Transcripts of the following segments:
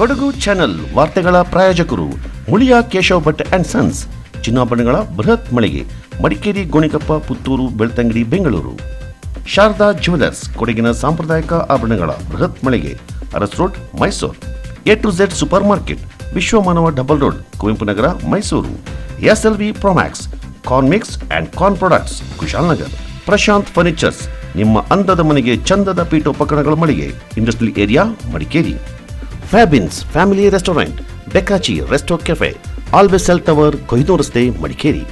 Kodagu channel ವಾರ್ತೆಗಳ ಪ್ರಾಯೋಜಕರು Muliya Keshav Bhat and sons, ಚಿನ್ನಾಭರಣಗಳ ಬೃಹತ್ ಮಳಿಗೆ, ಮಡಿಕೇರಿ, ಗೋಣಿಕೊಪ್ಪ, ಪುತ್ತೂರು, ಬೆಳ್ತಂಗಡಿ, ಬೆಂಗಳೂರು. ಶಾರದಾ ಜ್ಯುವೆಲರ್ಸ್, ಕೊಡಗಿನ ಸಾಂಪ್ರದಾಯಿಕ ಆಭರಣಗಳ ಬೃಹತ್ ಮಳಿಗೆ, Aras road, Mysuru. A to Z super market, Vishwamanava double road, Kuvempu Nagar, Mysuru. SLV promax, corn mix and corn products, Kushalnagar. Prashanth furnitures, ನಿಮ್ಮ ಅಂದದ ಮನೆಗೆ ಚಂದದ ಪೀಠೋಪಕರಣಗಳ ಮಳಿಗೆ, ಇಂಡಸ್ಟ್ರಿಯಲ್ ಏರಿಯಾ, ಮಡಿಕೇರಿ. ಫ್ಯಾಬಿನ್ಸ್ ಫ್ಯಾಮಿಲಿ ರೆಸ್ಟೋರೆಂಟ್, ಬೆಕಾಚಿ resto cafe, always cell tower, ಕೊಯ್ದು ರಸ್ತೆ, ಮಡಿಕೇರಿ.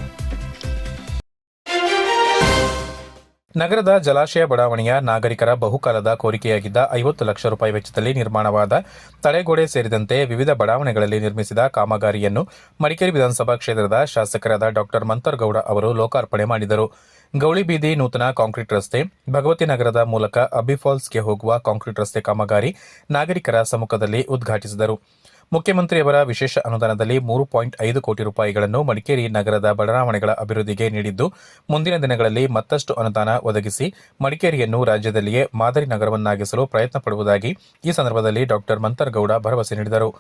ನಗರದ ಜಲಾಶಯ ಬಡಾವಣೆಯ ನಾಗರಿಕರ ಬಹುಕಾಲದ ಕೋರಿಕೆಯಾಗಿದ್ದ 50 ಲಕ್ಷ ರೂಪಾಯಿ ವೆಚ್ಚದಲ್ಲಿ ನಿರ್ಮಾಣವಾದ ತಡೆಗೋಡೆ ಸೇರಿದಂತೆ ವಿವಿಧ ಬಡಾವಣೆಗಳಲ್ಲಿ ನಿರ್ಮಿಸಿದ ಕಾಮಗಾರಿಯನ್ನು ಮಡಿಕೇರಿ ವಿಧಾನಸಭಾ ಕ್ಷೇತ್ರದ ಶಾಸಕರಾದ ಡಾ ಮಂತರ್ಗೌಡ ಅವರು ಲೋಕಾರ್ಪಣೆ ಮಾಡಿದರು. ಗೌಳಿ ಬೀದಿ ನೂತನ ಕಾಂಕ್ರೀಟ್ ರಸ್ತೆ, ಭಗವತಿ ನಗರದ ಮೂಲಕ ಅಬ್ಬಿ ಫಾಲ್ಸ್ಗೆ ಹೋಗುವ ಕಾಂಕ್ರೀಟ್ ರಸ್ತೆ ಕಾಮಗಾರಿ ನಾಗರಿಕರ ಸಮ್ಮುಖದಲ್ಲಿ ಉದ್ಘಾಟಿಸಿದರು. ಮುಖ್ಯಮಂತ್ರಿಯವರ ವಿಶೇಷ ಅನುದಾನದಲ್ಲಿ 3.5 ಕೋಟಿ ರೂಪಾಯಿಗಳನ್ನು ಮಡಿಕೇರಿ ನಗರದ ಬಡಾವಣೆಗಳ ಅಭಿವೃದ್ಧಿಗೆ ನೀಡಿದ್ದು, ಮುಂದಿನ ದಿನಗಳಲ್ಲಿ ಮತ್ತಷ್ಟು ಅನುದಾನ ಒದಗಿಸಿ ಮಡಿಕೇರಿಯನ್ನು ರಾಜ್ಯದಲ್ಲಿಯೇ ಮಾದರಿ ನಗರವನ್ನಾಗಿಸಲು ಪ್ರಯತ್ನ ಪಡುವುದಾಗಿ ಈ ಸಂದರ್ಭದಲ್ಲಿ ಡಾ ಮಂತರ್ಗೌಡ ಭರವಸೆ ನೀಡಿದರು.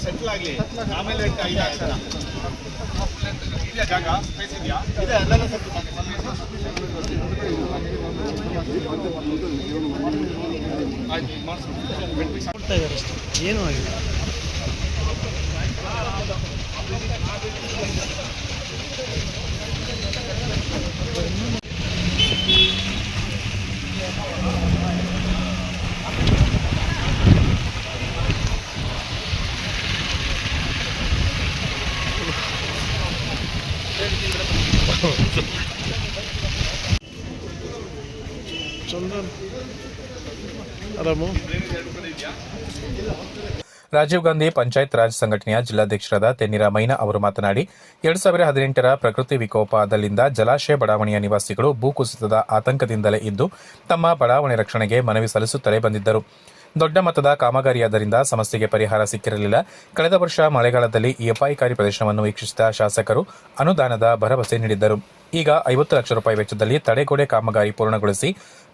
ಸೆಂಟ್ರಲ್ ಆಗಲಿ, ಆಮೇಲೆ ಜಾಗ ಸ್ಪೇಸ್ ಇದೆಯಾ? ಏನು ಆಗಿದೆ? ಚಂದನ್ ಆರಾಮು. ರಾಜೀವ್ ಗಾಂಧಿ ಪಂಚಾಯತ್ ರಾಜ್ ಸಂಘಟನೆಯ ಜಿಲ್ಲಾಧ್ಯಕ್ಷರಾದ ತೆನ್ನಿರ ಮೈನಾ ಅವರು ಮಾತನಾಡಿ, 2018ರ ಪ್ರಕೃತಿ ವಿಕೋಪದಲ್ಲಿಂದ ಜಲಾಶಯ ಬಡಾವಣೆಯ ನಿವಾಸಿಗಳು ಭೂಕುಸಿತದ ಆತಂಕದಿಂದಲೇ ಇದ್ದು ತಮ್ಮ ಬಡಾವಣೆ ರಕ್ಷಣೆಗೆ ಮನವಿ ಸಲ್ಲಿಸುತ್ತಲೇ ಬಂದಿದ್ದರು. ದೊಡ್ಡ ಮೊತ್ತದ ಕಾಮಗಾರಿಯಾದ್ದರಿಂದ ಸಮಸ್ಯೆಗೆ ಪರಿಹಾರ ಸಿಕ್ಕಿರಲಿಲ್ಲ. ಕಳೆದ ವರ್ಷ ಮಳೆಗಾಲದಲ್ಲಿ ಈ ಅಪಾಯಕಾರಿ ಪ್ರದೇಶವನ್ನು ವೀಕ್ಷಿಸಿದ ಶಾಸಕರು ಅನುದಾನದ ಭರವಸೆ ನೀಡಿದ್ದರು. ಈಗ 50 ಲಕ್ಷ ರೂಪಾಯಿ ವೆಚ್ಚದಲ್ಲಿ ತಡೆಗೋಡೆ ಕಾಮಗಾರಿ ಪೂರ್ಣಗೊಳಿಸಿ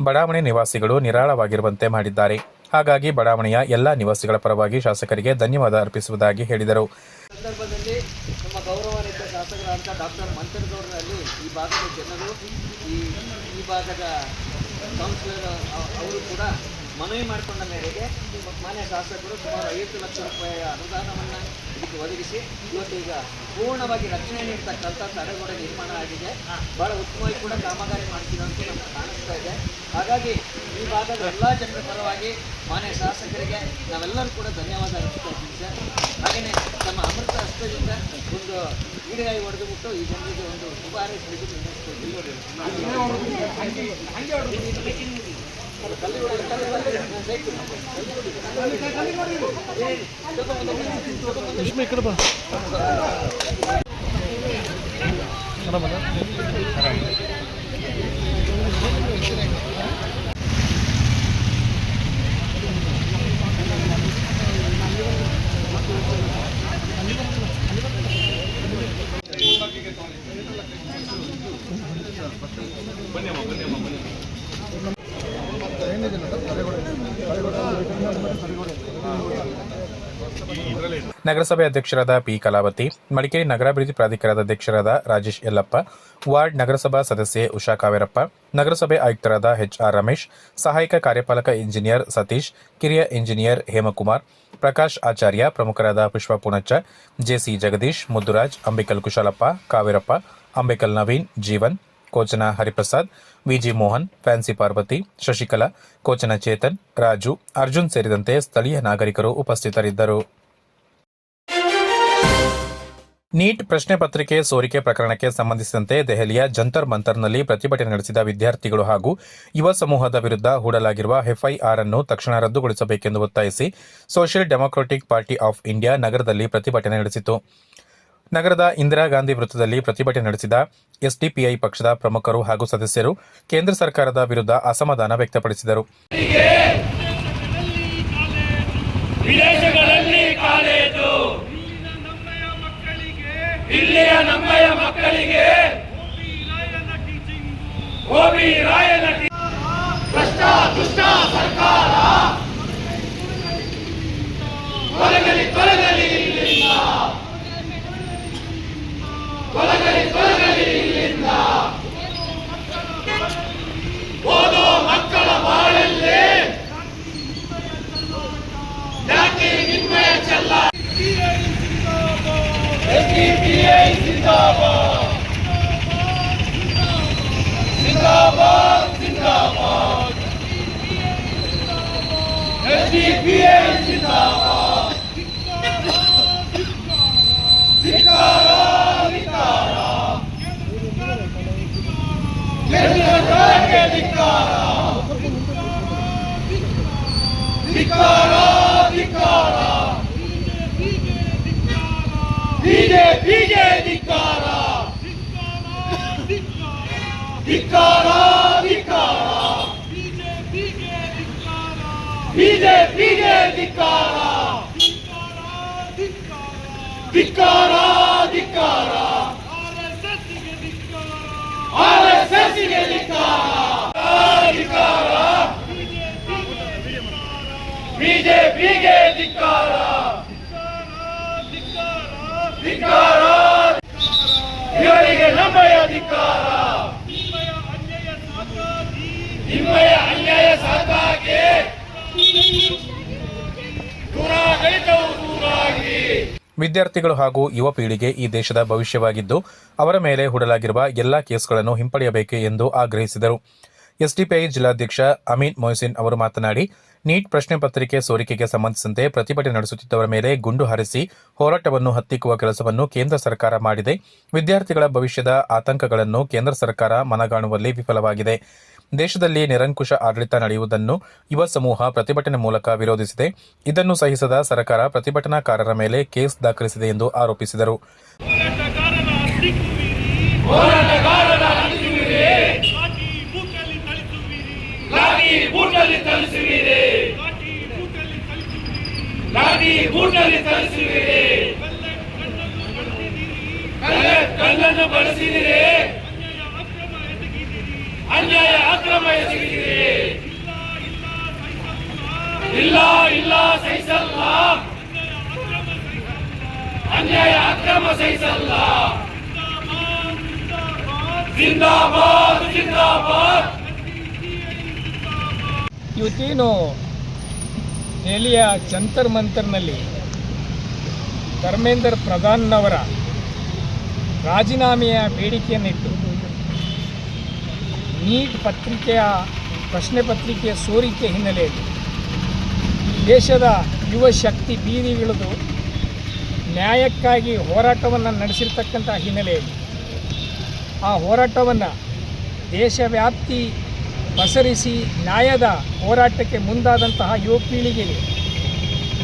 ಬಡಾವಣೆ ನಿವಾಸಿಗಳು ನಿರಾಳವಾಗಿರುವಂತೆ ಮಾಡಿದ್ದಾರೆ. ಹಾಗಾಗಿ ಬಡಾವಣೆಯ ಎಲ್ಲಾ ನಿವಾಸಿಗಳ ಪರವಾಗಿ ಶಾಸಕರಿಗೆ ಧನ್ಯವಾದ ಅರ್ಪಿಸುವುದಾಗಿ ಹೇಳಿದರು. ಸಂದರ್ಭದಲ್ಲಿ ನಮ್ಮ ಗೌರವಾನ್ವಿತ ಶಾಸಕರಾದ ಡಾಕ್ಟರ್ ಮಂತರ್ಗೌಡರಲ್ಲಿ ಈ ಭಾಗದ ಜನರು, ಈ ಭಾಗದ ಕೌನ್ಸಿಲರ್ ಅವರು ಕೂಡ ಮನವಿ ಮಾಡಿಕೊಂಡ ಮೇರೆಗೆ ಮಾನ್ಯ ಶಾಸಕರು ಸುಮಾರು 50 ಲಕ್ಷ ರೂಪಾಯಿಯ ಅನುದಾನವನ್ನು ಇದಕ್ಕೆ ಒದಗಿಸಿ ಇವತ್ತು ಈಗ ಪೂರ್ಣವಾಗಿ ರಕ್ಷಣೆ ನೀಡ್ತಕ್ಕಂಥ ತಡೆಗೋಡೆ ನಿರ್ಮಾಣ ಆಗಿದೆ. ಭಾಳ ಉತ್ತಮವಾಗಿ ಕೂಡ ಕಾಮಗಾರಿ ಮಾಡ್ತಿದೆ ಅಂತ ನಮಗೆ ಕಾಣಿಸ್ತಾ ಇದೆ. ಹಾಗಾಗಿ ಈ ಭಾಗದ ಎಲ್ಲ ಜನರ ಪರವಾಗಿ ಮಾನ್ಯ ಶಾಸಕರಿಗೆ ನಾವೆಲ್ಲರೂ ಕೂಡ ಧನ್ಯವಾದ ಅರ್ಪಿಸ್ತಾ ಇದ್ದೀವಿ ಸರ್. ಹಾಗೆಯೇ ನಮ್ಮ ಅಮೃತ ಹಸ್ತದಿಂದ ಒಂದು ಈಡುಗಾಯಿ ಹೊಡೆದುಬಿಟ್ಟು ಈ ಜನರಿಗೆ ಒಂದು ಶುಭ ಹಾರೈಸಲಿಕ್ಕೆ ನಗರಸಭೆ ಅಧ್ಯಕ್ಷರಾದ ಪಿ ಕಲಾವತಿ, ಮಡಿಕೇರಿ ನಗರಾಭಿವೃದ್ಧಿ ಪ್ರಾಧಿಕಾರದ ಅಧ್ಯಕ್ಷರಾದ ರಾಜೇಶ್ ಯಲ್ಲಪ್ಪ, ವಾರ್ಡ್ ನಗರಸಭಾ ಸದಸ್ಯೆ ಉಷಾ ಕಾವೇರಪ್ಪ, ನಗರಸಭೆ ಆಯುಕ್ತರಾದ ಎಚ್ಆರ್ ರಮೇಶ್, ಸಹಾಯಕ ಕಾರ್ಯಪಾಲಕ ಇಂಜಿನಿಯರ್ ಸತೀಶ್, ಕಿರಿಯ ಇಂಜಿನಿಯರ್ ಹೇಮಕುಮಾರ್, ಪ್ರಕಾಶ್ ಆಚಾರ್ಯ, ಪ್ರಮುಖರಾದ ಪುಷ್ಪ ಪೂಣಚ್ಚ, ಜೆಸಿ ಜಗದೀಶ್, ಮುದ್ದುರಾಜ್, ಅಂಬಿಕಲ್ ಕುಶಾಲಪ್ಪ, ಕಾವೇರಪ್ಪ, ಅಂಬಿಕಲ್ ನವೀನ್, ಜೀವನ್, ಕೋಚನ ಹರಿಪ್ರಸಾದ್, ವಿಜಿ ಮೋಹನ್, ಫ್ಯಾನ್ಸಿ ಪಾರ್ವತಿ, ಶಶಿಕಲಾ, ಕೋಚನ ಚೇತನ್, ರಾಜು, ಅರ್ಜುನ್ ಸೇರಿದಂತೆ ಸ್ಥಳೀಯ ನಾಗರಿಕರು ಉಪಸ್ಥಿತರಿದ್ದರು. ನೀಟ್ ಪ್ರಶ್ನೆ ಪತ್ರಿಕೆ ಸೋರಿಕೆ ಪ್ರಕರಣಕ್ಕೆ ಸಂಬಂಧಿಸಿದಂತೆ ದೆಹಲಿಯ ಜಂತರ್ ಮಂತರ್ನಲ್ಲಿ ಪ್ರತಿಭಟನೆ ನಡೆಸಿದ ವಿದ್ಯಾರ್ಥಿಗಳು ಹಾಗೂ ಯುವ ಸಮೂಹದ ವಿರುದ್ಧ ಹೂಡಲಾಗಿರುವ ಎಫ್ಐಆರ್ ಅನ್ನು ತಕ್ಷಣ ರದ್ದುಗೊಳಿಸಬೇಕೆಂದು ಒತ್ತಾಯಿಸಿ social democratic party of India ನಗರದಲ್ಲಿ ಪ್ರತಿಭಟನೆ ನಡೆಸಿತು. ನಗರದ ಇಂದಿರಾ ಗಾಂಧಿ ವೃತ್ತದಲ್ಲಿ ಪ್ರತಿಭಟನೆ ನಡೆಸಿದ ಎಸ್ಡಿಪಿಐ ಪಕ್ಷದ ಪ್ರಮುಖರು ಹಾಗೂ ಸದಸ್ಯರು ಕೇಂದ್ರ ಸರ್ಕಾರದ ವಿರುದ್ಧ ಅಸಮಾಧಾನ ವ್ಯಕ್ತಪಡಿಸಿದರು. ವಿದೇಶಗಳಲ್ಲಿ ಕಾಲೇಜು, ಇಲ್ಲಿಯ ನಮ್ಮಯ ಮಕ್ಕಳಿಗೆ ಓಬಿ ರಾಯನ ಭ್ರಷ್ಟ ದುಷ್ಟ ಸರ್ಕಾರ ತೊಲಗಲಿ ತೊಲಗಲಿ ಇಲ್ಲಿಂದ, ತೊಲಗಲಿ ತೊಲಗಲಿ ಇಲ್ಲಿಂದ. ಓದೋ ಮಕ್ಕಳ ಬಾಳಲ್ಲಿ ಜಾತಿ ನಿಮ್ಮಯ ಚೆಲ್ಲ. SDPI ಜಿಂದಾಬಾದ್, ಜಿಂದಾಬಾದ್, ಜಿಂದಾಬಾದ್. SDPI ಜಿಂದಾಬಾದ್. ಧಿಕ್ಕಾರ, ಧಿಕ್ಕಾರ. ಕೇಂದ್ರ ಸರ್ಕಾರಕ್ಕೆ ಧಿಕ್ಕಾರ. ಧಿಕ್ಕಾರ, ಧಿಕ್ಕಾರ. ಬಿಜೆಪಿಗೆ ಧಿಕ್ಕಾರ. ಧಿಕ್ಕಾರ, ಧಿಕ್ಕಾರ. ಬಿಜೆಪಿಗೆ ಧಿಕ್ಕಾರ. ಧಿಕ್ಕಾರ, ಧಿಕ್ಕಾರ. ಆರ್ಎಸ್ಎಸ್ಗೆ ಧಿಕ್ಕಾರ. ಧಿಕ್ಕಾರ. ಬಿಜೆಪಿಗೆ ಧಿಕ್ಕಾರ. ಧಿಕ್ಕಾರ. ಇವರಿಗೆ ನಮ್ಮಯ ಧಿಕ್ಕಾರ. ನಿಮ್ಮಯ ಅನ್ಯಾಯ ಸಾಕಾಗಿ ದೂರಾಗಳಿದ್ದವು ದೂರಾಗಿ. ವಿದ್ಯಾರ್ಥಿಗಳು ಹಾಗೂ ಯುವ ಪೀಳಿಗೆ ಈ ದೇಶದ ಭವಿಷ್ಯವಾಗಿದ್ದು ಅವರ ಮೇಲೆ ಹೂಡಲಾಗಿರುವ ಎಲ್ಲಾ ಕೇಸ್ಗಳನ್ನು ಹಿಂಪಡೆಯಬೇಕು ಎಂದು ಆಗ್ರಹಿಸಿದರು. ಎಸ್ಡಿಪಿಐ ಜಿಲ್ಲಾಧ್ಯಕ್ಷ ಅಮೀನ್ ಮೊಹಸಿನ್ ಅವರು ಮಾತನಾಡಿ, ನೀಟ್ ಪ್ರಶ್ನೆ ಪತ್ರಿಕೆ ಸೋರಿಕೆಗೆ ಸಂಬಂಧಿಸಿದಂತೆ ಪ್ರತಿಭಟನೆ ನಡೆಸುತ್ತಿದ್ದವರ ಮೇಲೆ ಗುಂಡು ಹಾರಿಸಿ ಹೋರಾಟವನ್ನು ಹತ್ತಿಕ್ಕುವ ಕೆಲಸವನ್ನು ಕೇಂದ್ರ ಸರ್ಕಾರ ಮಾಡಿದೆ. ವಿದ್ಯಾರ್ಥಿಗಳ ಭವಿಷ್ಯದ ಆತಂಕಗಳನ್ನು ಕೇಂದ್ರ ಸರ್ಕಾರ ಮನಗಾಣುವಲ್ಲಿ ವಿಫಲವಾಗಿದೆ. ದೇಶದಲ್ಲಿ ನಿರಂಕುಶ ಆಡಳಿತ ನಡೆಯುವುದನ್ನು ಯುವ ಸಮೂಹ ಪ್ರತಿಭಟನೆ ಮೂಲಕ ವಿರೋಧಿಸಿದೆ. ಇದನ್ನು ಸಹಿಸದ ಸರ್ಕಾರ ಪ್ರತಿಭಟನಾಕಾರರ ಮೇಲೆ ಕೇಸ್ ದಾಖಲಿಸಿದೆ ಎಂದು ಆರೋಪಿಸಿದರು. ಕಲ್ಲನ್ನು ಬಳಸಿದಿರಿ, ಅನ್ಯಾಯ ಅಕ್ರಮ ಎಸಗಿದಿರಿ. ಇಲ್ಲ ಇಲ್ಲ ಸಹಿಸಲ್ಲ, ಅನ್ಯಾಯ ಅಕ್ರಮ ಸಹಿಸಲ್ಲ. ಜಿಂದಾಬಾದ್, ಜಿಂದಾಬಾದ್. ಇವತ್ತೇನು ದೆಹಲಿಯ ಜಂತರ್ ಮಂತರ್ನಲ್ಲಿ ಧರ್ಮೇಂದ್ರ ಪ್ರಧಾನ್ನವರ ರಾಜೀನಾಮೆಯ ಬೇಡಿಕೆಯನ್ನಿಟ್ಟು ನೀಟ್ ಪ್ರಶ್ನೆ ಪತ್ರಿಕೆಯ ಸೋರಿಕೆ ಹಿನ್ನೆಲೆಯಲ್ಲಿ ದೇಶದ ಯುವ ಶಕ್ತಿ ಬೀದಿಗಿಳಿದು ನ್ಯಾಯಕ್ಕಾಗಿ ಹೋರಾಟವನ್ನು ನಡೆಸಿರ್ತಕ್ಕಂಥ ಹಿನ್ನೆಲೆಯಲ್ಲಿ ಆ ಹೋರಾಟವನ್ನು ದೇಶವ್ಯಾಪ್ತಿ ಪಸರಿಸಿ ನ್ಯಾಯದ ಹೋರಾಟಕ್ಕೆ ಮುಂದಾದಂತಹ ಯುವ ಪೀಳಿಗೆಗೆ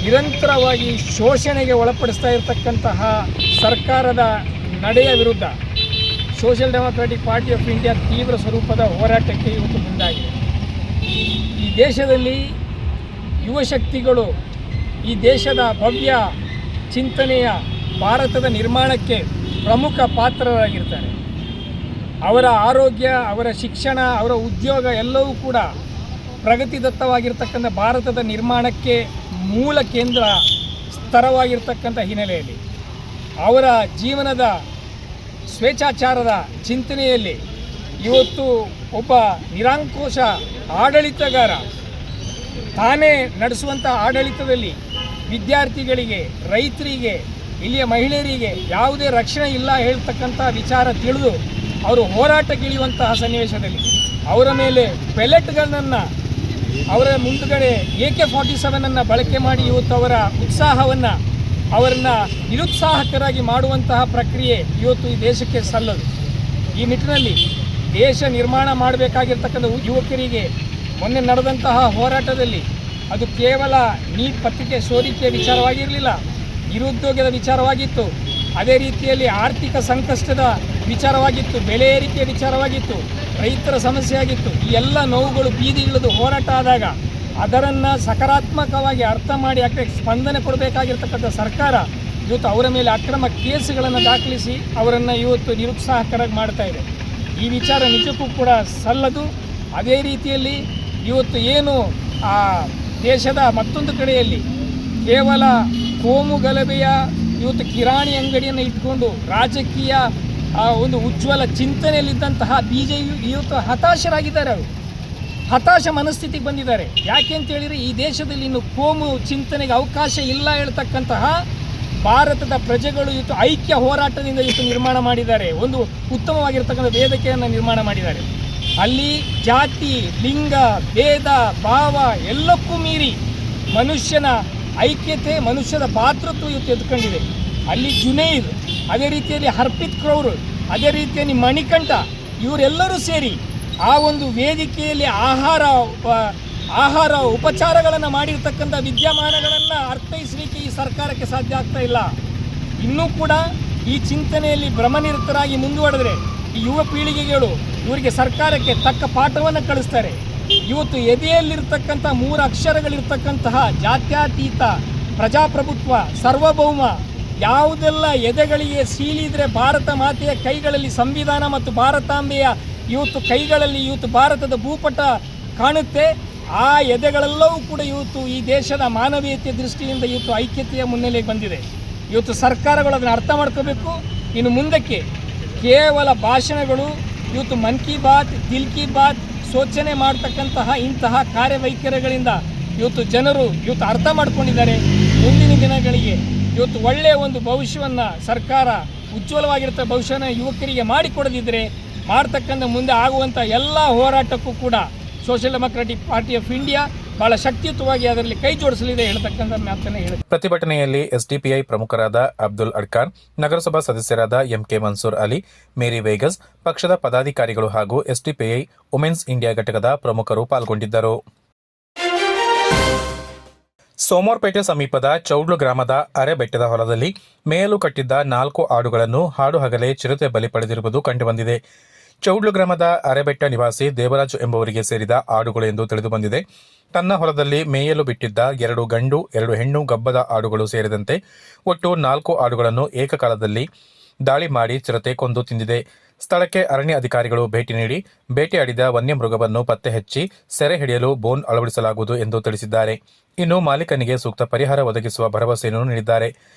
ನಿರಂತರವಾಗಿ ಶೋಷಣೆಗೆ ಒಳಪಡಿಸ್ತಾ ಇರತಕ್ಕಂತಹ ಸರ್ಕಾರದ ನಡೆಯ ವಿರುದ್ಧ social democratic party of India ತೀವ್ರ ಸ್ವರೂಪದ ಹೋರಾಟಕ್ಕೆ ಇವತ್ತು ಮುಂದಾಗಿದೆ. ಈ ದೇಶದಲ್ಲಿ ಯುವ ಶಕ್ತಿಗಳು ಈ ದೇಶದ ಭವ್ಯ ಚಿಂತನೆಯ ಭಾರತದ ನಿರ್ಮಾಣಕ್ಕೆ ಪ್ರಮುಖ ಪಾತ್ರರಾಗಿರ್ತಾರೆ. ಅವರ ಆರೋಗ್ಯ, ಅವರ ಶಿಕ್ಷಣ, ಅವರ ಉದ್ಯೋಗ ಎಲ್ಲವೂ ಕೂಡ ಪ್ರಗತಿದತ್ತವಾಗಿರ್ತಕ್ಕಂಥ ಭಾರತದ ನಿರ್ಮಾಣಕ್ಕೆ ಮೂಲ ಕೇಂದ್ರ ಸ್ತರವಾಗಿರ್ತಕ್ಕಂಥ ಹಿನ್ನೆಲೆಯಲ್ಲಿ ಅವರ ಜೀವನದ ಸ್ವೇಚ್ಛಾಚಾರದ ಚಿಂತನೆಯಲ್ಲಿ ಇವತ್ತು ಒಬ್ಬ ನಿರಂಕುಶ ಆಡಳಿತಗಾರ ತಾನೇ ನಡೆಸುವಂಥ ಆಡಳಿತದಲ್ಲಿ ವಿದ್ಯಾರ್ಥಿಗಳಿಗೆ, ರೈತರಿಗೆ, ಇಲ್ಲಿಯ ಮಹಿಳೆಯರಿಗೆ ಯಾವುದೇ ರಕ್ಷಣೆ ಇಲ್ಲ ಹೇಳ್ತಕ್ಕಂಥ ವಿಚಾರ ತಿಳಿದು ಅವರು ಹೋರಾಟಕ್ಕಿಳಿಯುವಂತಹ ಸನ್ನಿವೇಶದಲ್ಲಿ ಅವರ ಮೇಲೆ ಪೆಲೆಟ್ಗಳನ್ನು, ಅವರ ಮುಂದುಗಡೆ AK-47 ಬಳಕೆ ಮಾಡಿ ಇವತ್ತು ಅವರ ಉತ್ಸಾಹವನ್ನು, ಅವರನ್ನು ನಿರುತ್ಸಾಹಕರಾಗಿ ಮಾಡುವಂತಹ ಪ್ರಕ್ರಿಯೆ ಇವತ್ತು ಈ ದೇಶಕ್ಕೆ ಸಲ್ಲದು. ಈ ನಿಟ್ಟಿನಲ್ಲಿ ದೇಶ ನಿರ್ಮಾಣ ಮಾಡಬೇಕಾಗಿರ್ತಕ್ಕಂಥ ಯುವಕರಿಗೆ ಮೊನ್ನೆ ನಡೆದಂತಹ ಹೋರಾಟದಲ್ಲಿ ಅದು ಕೇವಲ ನೀಟ್ ಪತ್ರಿಕೆ ಸೋರಿಕೆಯ ವಿಚಾರವಾಗಿರಲಿಲ್ಲ, ನಿರುದ್ಯೋಗದ ವಿಚಾರವಾಗಿತ್ತು, ಅದೇ ರೀತಿಯಲ್ಲಿ ಆರ್ಥಿಕ ಸಂಕಷ್ಟದ ವಿಚಾರವಾಗಿತ್ತು, ಬೆಲೆ ಏರಿಕೆಯ ವಿಚಾರವಾಗಿತ್ತು, ರೈತರ ಸಮಸ್ಯೆ ಆಗಿತ್ತು. ಈ ಎಲ್ಲ ನೋವುಗಳು ಬೀದಿಗಿಳಿದು ಹೋರಾಟ ಆದಾಗ ಅದನ್ನು ಸಕಾರಾತ್ಮಕವಾಗಿ ಅರ್ಥ ಮಾಡಿ ಅದಕ್ಕೆ ಸ್ಪಂದನೆ ಕೊಡಬೇಕಾಗಿರ್ತಕ್ಕಂಥ ಸರ್ಕಾರ ಇವತ್ತು ಅವರ ಮೇಲೆ ಅಕ್ರಮ ಕೇಸುಗಳನ್ನು ದಾಖಲಿಸಿ ಅವರನ್ನು ಇವತ್ತು ನಿರುತ್ಸಾಹಕರಾಗಿ ಮಾಡ್ತಾ ಇದೆ. ಈ ವಿಚಾರ ನಿಜಕ್ಕೂ ಕೂಡ ಸಲ್ಲದು. ಅದೇ ರೀತಿಯಲ್ಲಿ ಇವತ್ತು ಏನು ಆ ದೇಶದ ಮತ್ತೊಂದು ಕಡೆಯಲ್ಲಿ ಕೇವಲ ಕೋಮು ಗಲಭೆಯ ಇವತ್ತು ಕಿರಾಣಿ ಅಂಗಡಿಯನ್ನು ಇಟ್ಕೊಂಡು ರಾಜಕೀಯ ಒಂದು ಉಜ್ವಲ ಚಿಂತನೆಯಲ್ಲಿದ್ದಂತಹ BJP ಇವತ್ತು ಹತಾಶರಾಗಿದ್ದಾರೆ. ಅವರು ಹತಾಶ ಮನಸ್ಥಿತಿಗೆ ಬಂದಿದ್ದಾರೆ. ಯಾಕೆ ಅಂತ ಹೇಳಿದರೆ ಈ ದೇಶದಲ್ಲಿ ಇನ್ನು ಕೋಮು ಚಿಂತನೆಗೆ ಅವಕಾಶ ಇಲ್ಲ ಹೇಳ್ತಕ್ಕಂತಹ ಭಾರತದ ಪ್ರಜೆಗಳು ಇವತ್ತು ಐಕ್ಯ ಹೋರಾಟದಿಂದ ಇವತ್ತು ನಿರ್ಮಾಣ ಮಾಡಿದ್ದಾರೆ. ಒಂದು ಉತ್ತಮವಾಗಿರ್ತಕ್ಕಂಥ ವೇದಿಕೆಯನ್ನು ನಿರ್ಮಾಣ ಮಾಡಿದ್ದಾರೆ. ಅಲ್ಲಿ ಜಾತಿ, ಲಿಂಗ, ಭೇದ ಭಾವ ಎಲ್ಲಕ್ಕೂ ಮೀರಿ ಮನುಷ್ಯನ ಐಕ್ಯತೆ, ಮನುಷ್ಯದ ಭಾತೃತ್ವ ಇವತ್ತು ಎದ್ಕೊಂಡಿದೆ. ಅಲ್ಲಿ ಜುನೈದ್, ಅದೇ ರೀತಿಯಲ್ಲಿ ಹರ್ಪಿತ್ ಕೌರ್, ಅದೇ ರೀತಿಯಲ್ಲಿ ಮಣಿಕಂಠ, ಇವರೆಲ್ಲರೂ ಸೇರಿ ಆ ಒಂದು ವೇದಿಕೆಯಲ್ಲಿ ಆಹಾರ ಉಪಚಾರಗಳನ್ನು ಮಾಡಿರ್ತಕ್ಕಂಥ ವಿದ್ಯಮಾನಗಳನ್ನು ಅರ್ಥೈಸಲಿಕ್ಕೆ ಈ ಸರ್ಕಾರಕ್ಕೆ ಸಾಧ್ಯ ಆಗ್ತಾ ಇಲ್ಲ. ಇನ್ನೂ ಕೂಡ ಈ ಚಿಂತನೆಯಲ್ಲಿ ಭ್ರಮನಿರತರಾಗಿ ಮುಂದುವರೆದರೆ ಈ ಯುವ ಪೀಳಿಗೆಗಳು ಇವರಿಗೆ ಸರ್ಕಾರಕ್ಕೆ ತಕ್ಕ ಪಾಠವನ್ನು ಕಳಿಸ್ತಾರೆ. ಇವತ್ತು ಎದೆಯಲ್ಲಿರ್ತಕ್ಕಂಥ 3 ಅಕ್ಷರಗಳಿರ್ತಕ್ಕಂತಹ ಜಾತ್ಯತೀತ, ಪ್ರಜಾಪ್ರಭುತ್ವ, ಸಾರ್ವಭೌಮ ಯಾವುದೆಲ್ಲ ಎದೆಗಳಿಗೆ ಸೀಳಿದರೆ ಭಾರತ ಮಾತೆಯ ಕೈಗಳಲ್ಲಿ ಸಂವಿಧಾನ ಮತ್ತು ಭಾರತಾಂಬೆಯ ಇವತ್ತು ಕೈಗಳಲ್ಲಿ ಇವತ್ತು ಭಾರತದ ಭೂಪಟ ಕಾಣುತ್ತೆ. ಆ ಎದೆಗಳೆಲ್ಲವೂ ಕೂಡ ಇವತ್ತು ಈ ದೇಶದ ಮಾನವೀಯತೆಯ ದೃಷ್ಟಿಯಿಂದ ಇವತ್ತು ಐಕ್ಯತೆಯ ಮುನ್ನೆಲೆಗೆ ಬಂದಿದೆ. ಇವತ್ತು ಸರ್ಕಾರಗಳು ಅದನ್ನು ಅರ್ಥ ಮಾಡ್ಕೋಬೇಕು. ಇನ್ನು ಮುಂದಕ್ಕೆ ಕೇವಲ ಭಾಷಣಗಳು, ಇವತ್ತು ಮನ್ ಕಿ ಬಾತ್, ದಿಲ್ ಕಿ ಬಾತ್, ಸೂಚನೆ ಮಾಡ್ತಕ್ಕಂತಹ ಇಂತಹ ಕಾರ್ಯವೈಖರಿಗಳಿಂದ ಇವತ್ತು ಜನರು ಇವತ್ತು ಅರ್ಥ ಮಾಡ್ಕೊಂಡಿದ್ದಾರೆ. ಮುಂದಿನ ದಿನಗಳಿಗೆ ಇವತ್ತು ಒಳ್ಳೆಯ ಒಂದು ಭವಿಷ್ಯವನ್ನು ಸರ್ಕಾರ, ಉಜ್ವಲವಾಗಿರ್ತ ಭವಿಷ್ಯನ ಯುವಕರಿಗೆ ಮಾಡಿಕೊಡದಿದ್ದರೆ ಮಾಡ್ತಕ್ಕಂಥ ಮುಂದೆ ಆಗುವಂಥ ಎಲ್ಲ ಹೋರಾಟಕ್ಕೂ ಕೂಡ social democratic party of India ಬಹಳ ಶಕ್ತಿಯುತವಾಗಿ ಅದರಲ್ಲಿ ಕೈ ಜೋಡಿಸಲಿದೆ ಹೇಳ್ತಕ್ಕಂಥ ಮಾತನ್ನು ಹೇಳಿದೆ. ಪ್ರತಿಭಟನೆಯಲ್ಲಿ SDPI ಪ್ರಮುಖರಾದ ಅಬ್ದುಲ್ ಅಡ್ಕಾರ್, ನಗರಸಭಾ ಸದಸ್ಯರಾದ MK ಮನ್ಸೂರ್ ಅಲಿ, ಮೇರಿ ವೇಗಸ್, ಪಕ್ಷದ ಪದಾಧಿಕಾರಿಗಳು ಹಾಗೂ SDPI ವುಮೆನ್ಸ್ ಇಂಡಿಯಾ ಘಟಕದ ಪ್ರಮುಖರು ಪಾಲ್ಗೊಂಡಿದ್ದರು. ಸೋಮವಾರಪೇಟೆ ಸಮೀಪದ ಚೌಡ್ಲು ಗ್ರಾಮದ ಅರೆಬೆಟ್ಟದ ಹೊಲದಲ್ಲಿ ಮೇಯಲು ಕಟ್ಟಿದ್ದ 4 ಆಡುಗಳನ್ನು ಹಾಡು ಹಗಲೇ ಚಿರತೆ ಬಲಿ ಪಡೆದಿರುವುದು ಕಂಡುಬಂದಿದೆ. ಚೌಡ್ಲು ಗ್ರಾಮದ ಅರೆಬೆಟ್ಟ ನಿವಾಸಿ ದೇವರಾಜು ಎಂಬುವರಿಗೆ ಸೇರಿದ ಆಡುಗಳು ಎಂದು ತಿಳಿದುಬಂದಿದೆ. ತನ್ನ ಹೊಲದಲ್ಲಿ ಮೇಯಲು ಬಿಟ್ಟಿದ್ದ 2 ಗಂಡು 2 ಹೆಣ್ಣು ಗಬ್ಬದ ಆಡುಗಳು ಸೇರಿದಂತೆ ಒಟ್ಟು 4 ಆಡುಗಳನ್ನು ಏಕಕಾಲದಲ್ಲಿ ದಾಳಿ ಮಾಡಿ ಚಿರತೆ ಕೊಂದು ತಿಂದಿದೆ. ಸ್ಥಳಕ್ಕೆ ಅರಣ್ಯ ಅಧಿಕಾರಿಗಳು ಭೇಟಿ ನೀಡಿ ಬೇಟೆಯಾಡಿದ ವನ್ಯಮೃಗವನ್ನು ಪತ್ತೆ ಹಚ್ಚಿ ಸೆರೆ ಹಿಡಿಯಲು ಬೋನ್ ಅಳವಡಿಸಲಾಗುವುದು ಎಂದು ತಿಳಿಸಿದ್ದಾರೆ. ಇನ್ನು ಮಾಲೀಕನಿಗೆ ಸೂಕ್ತ ಪರಿಹಾರ ಒದಗಿಸುವ ಭರವಸೆಯನ್ನು ನೀಡಿದ್ದಾರೆ.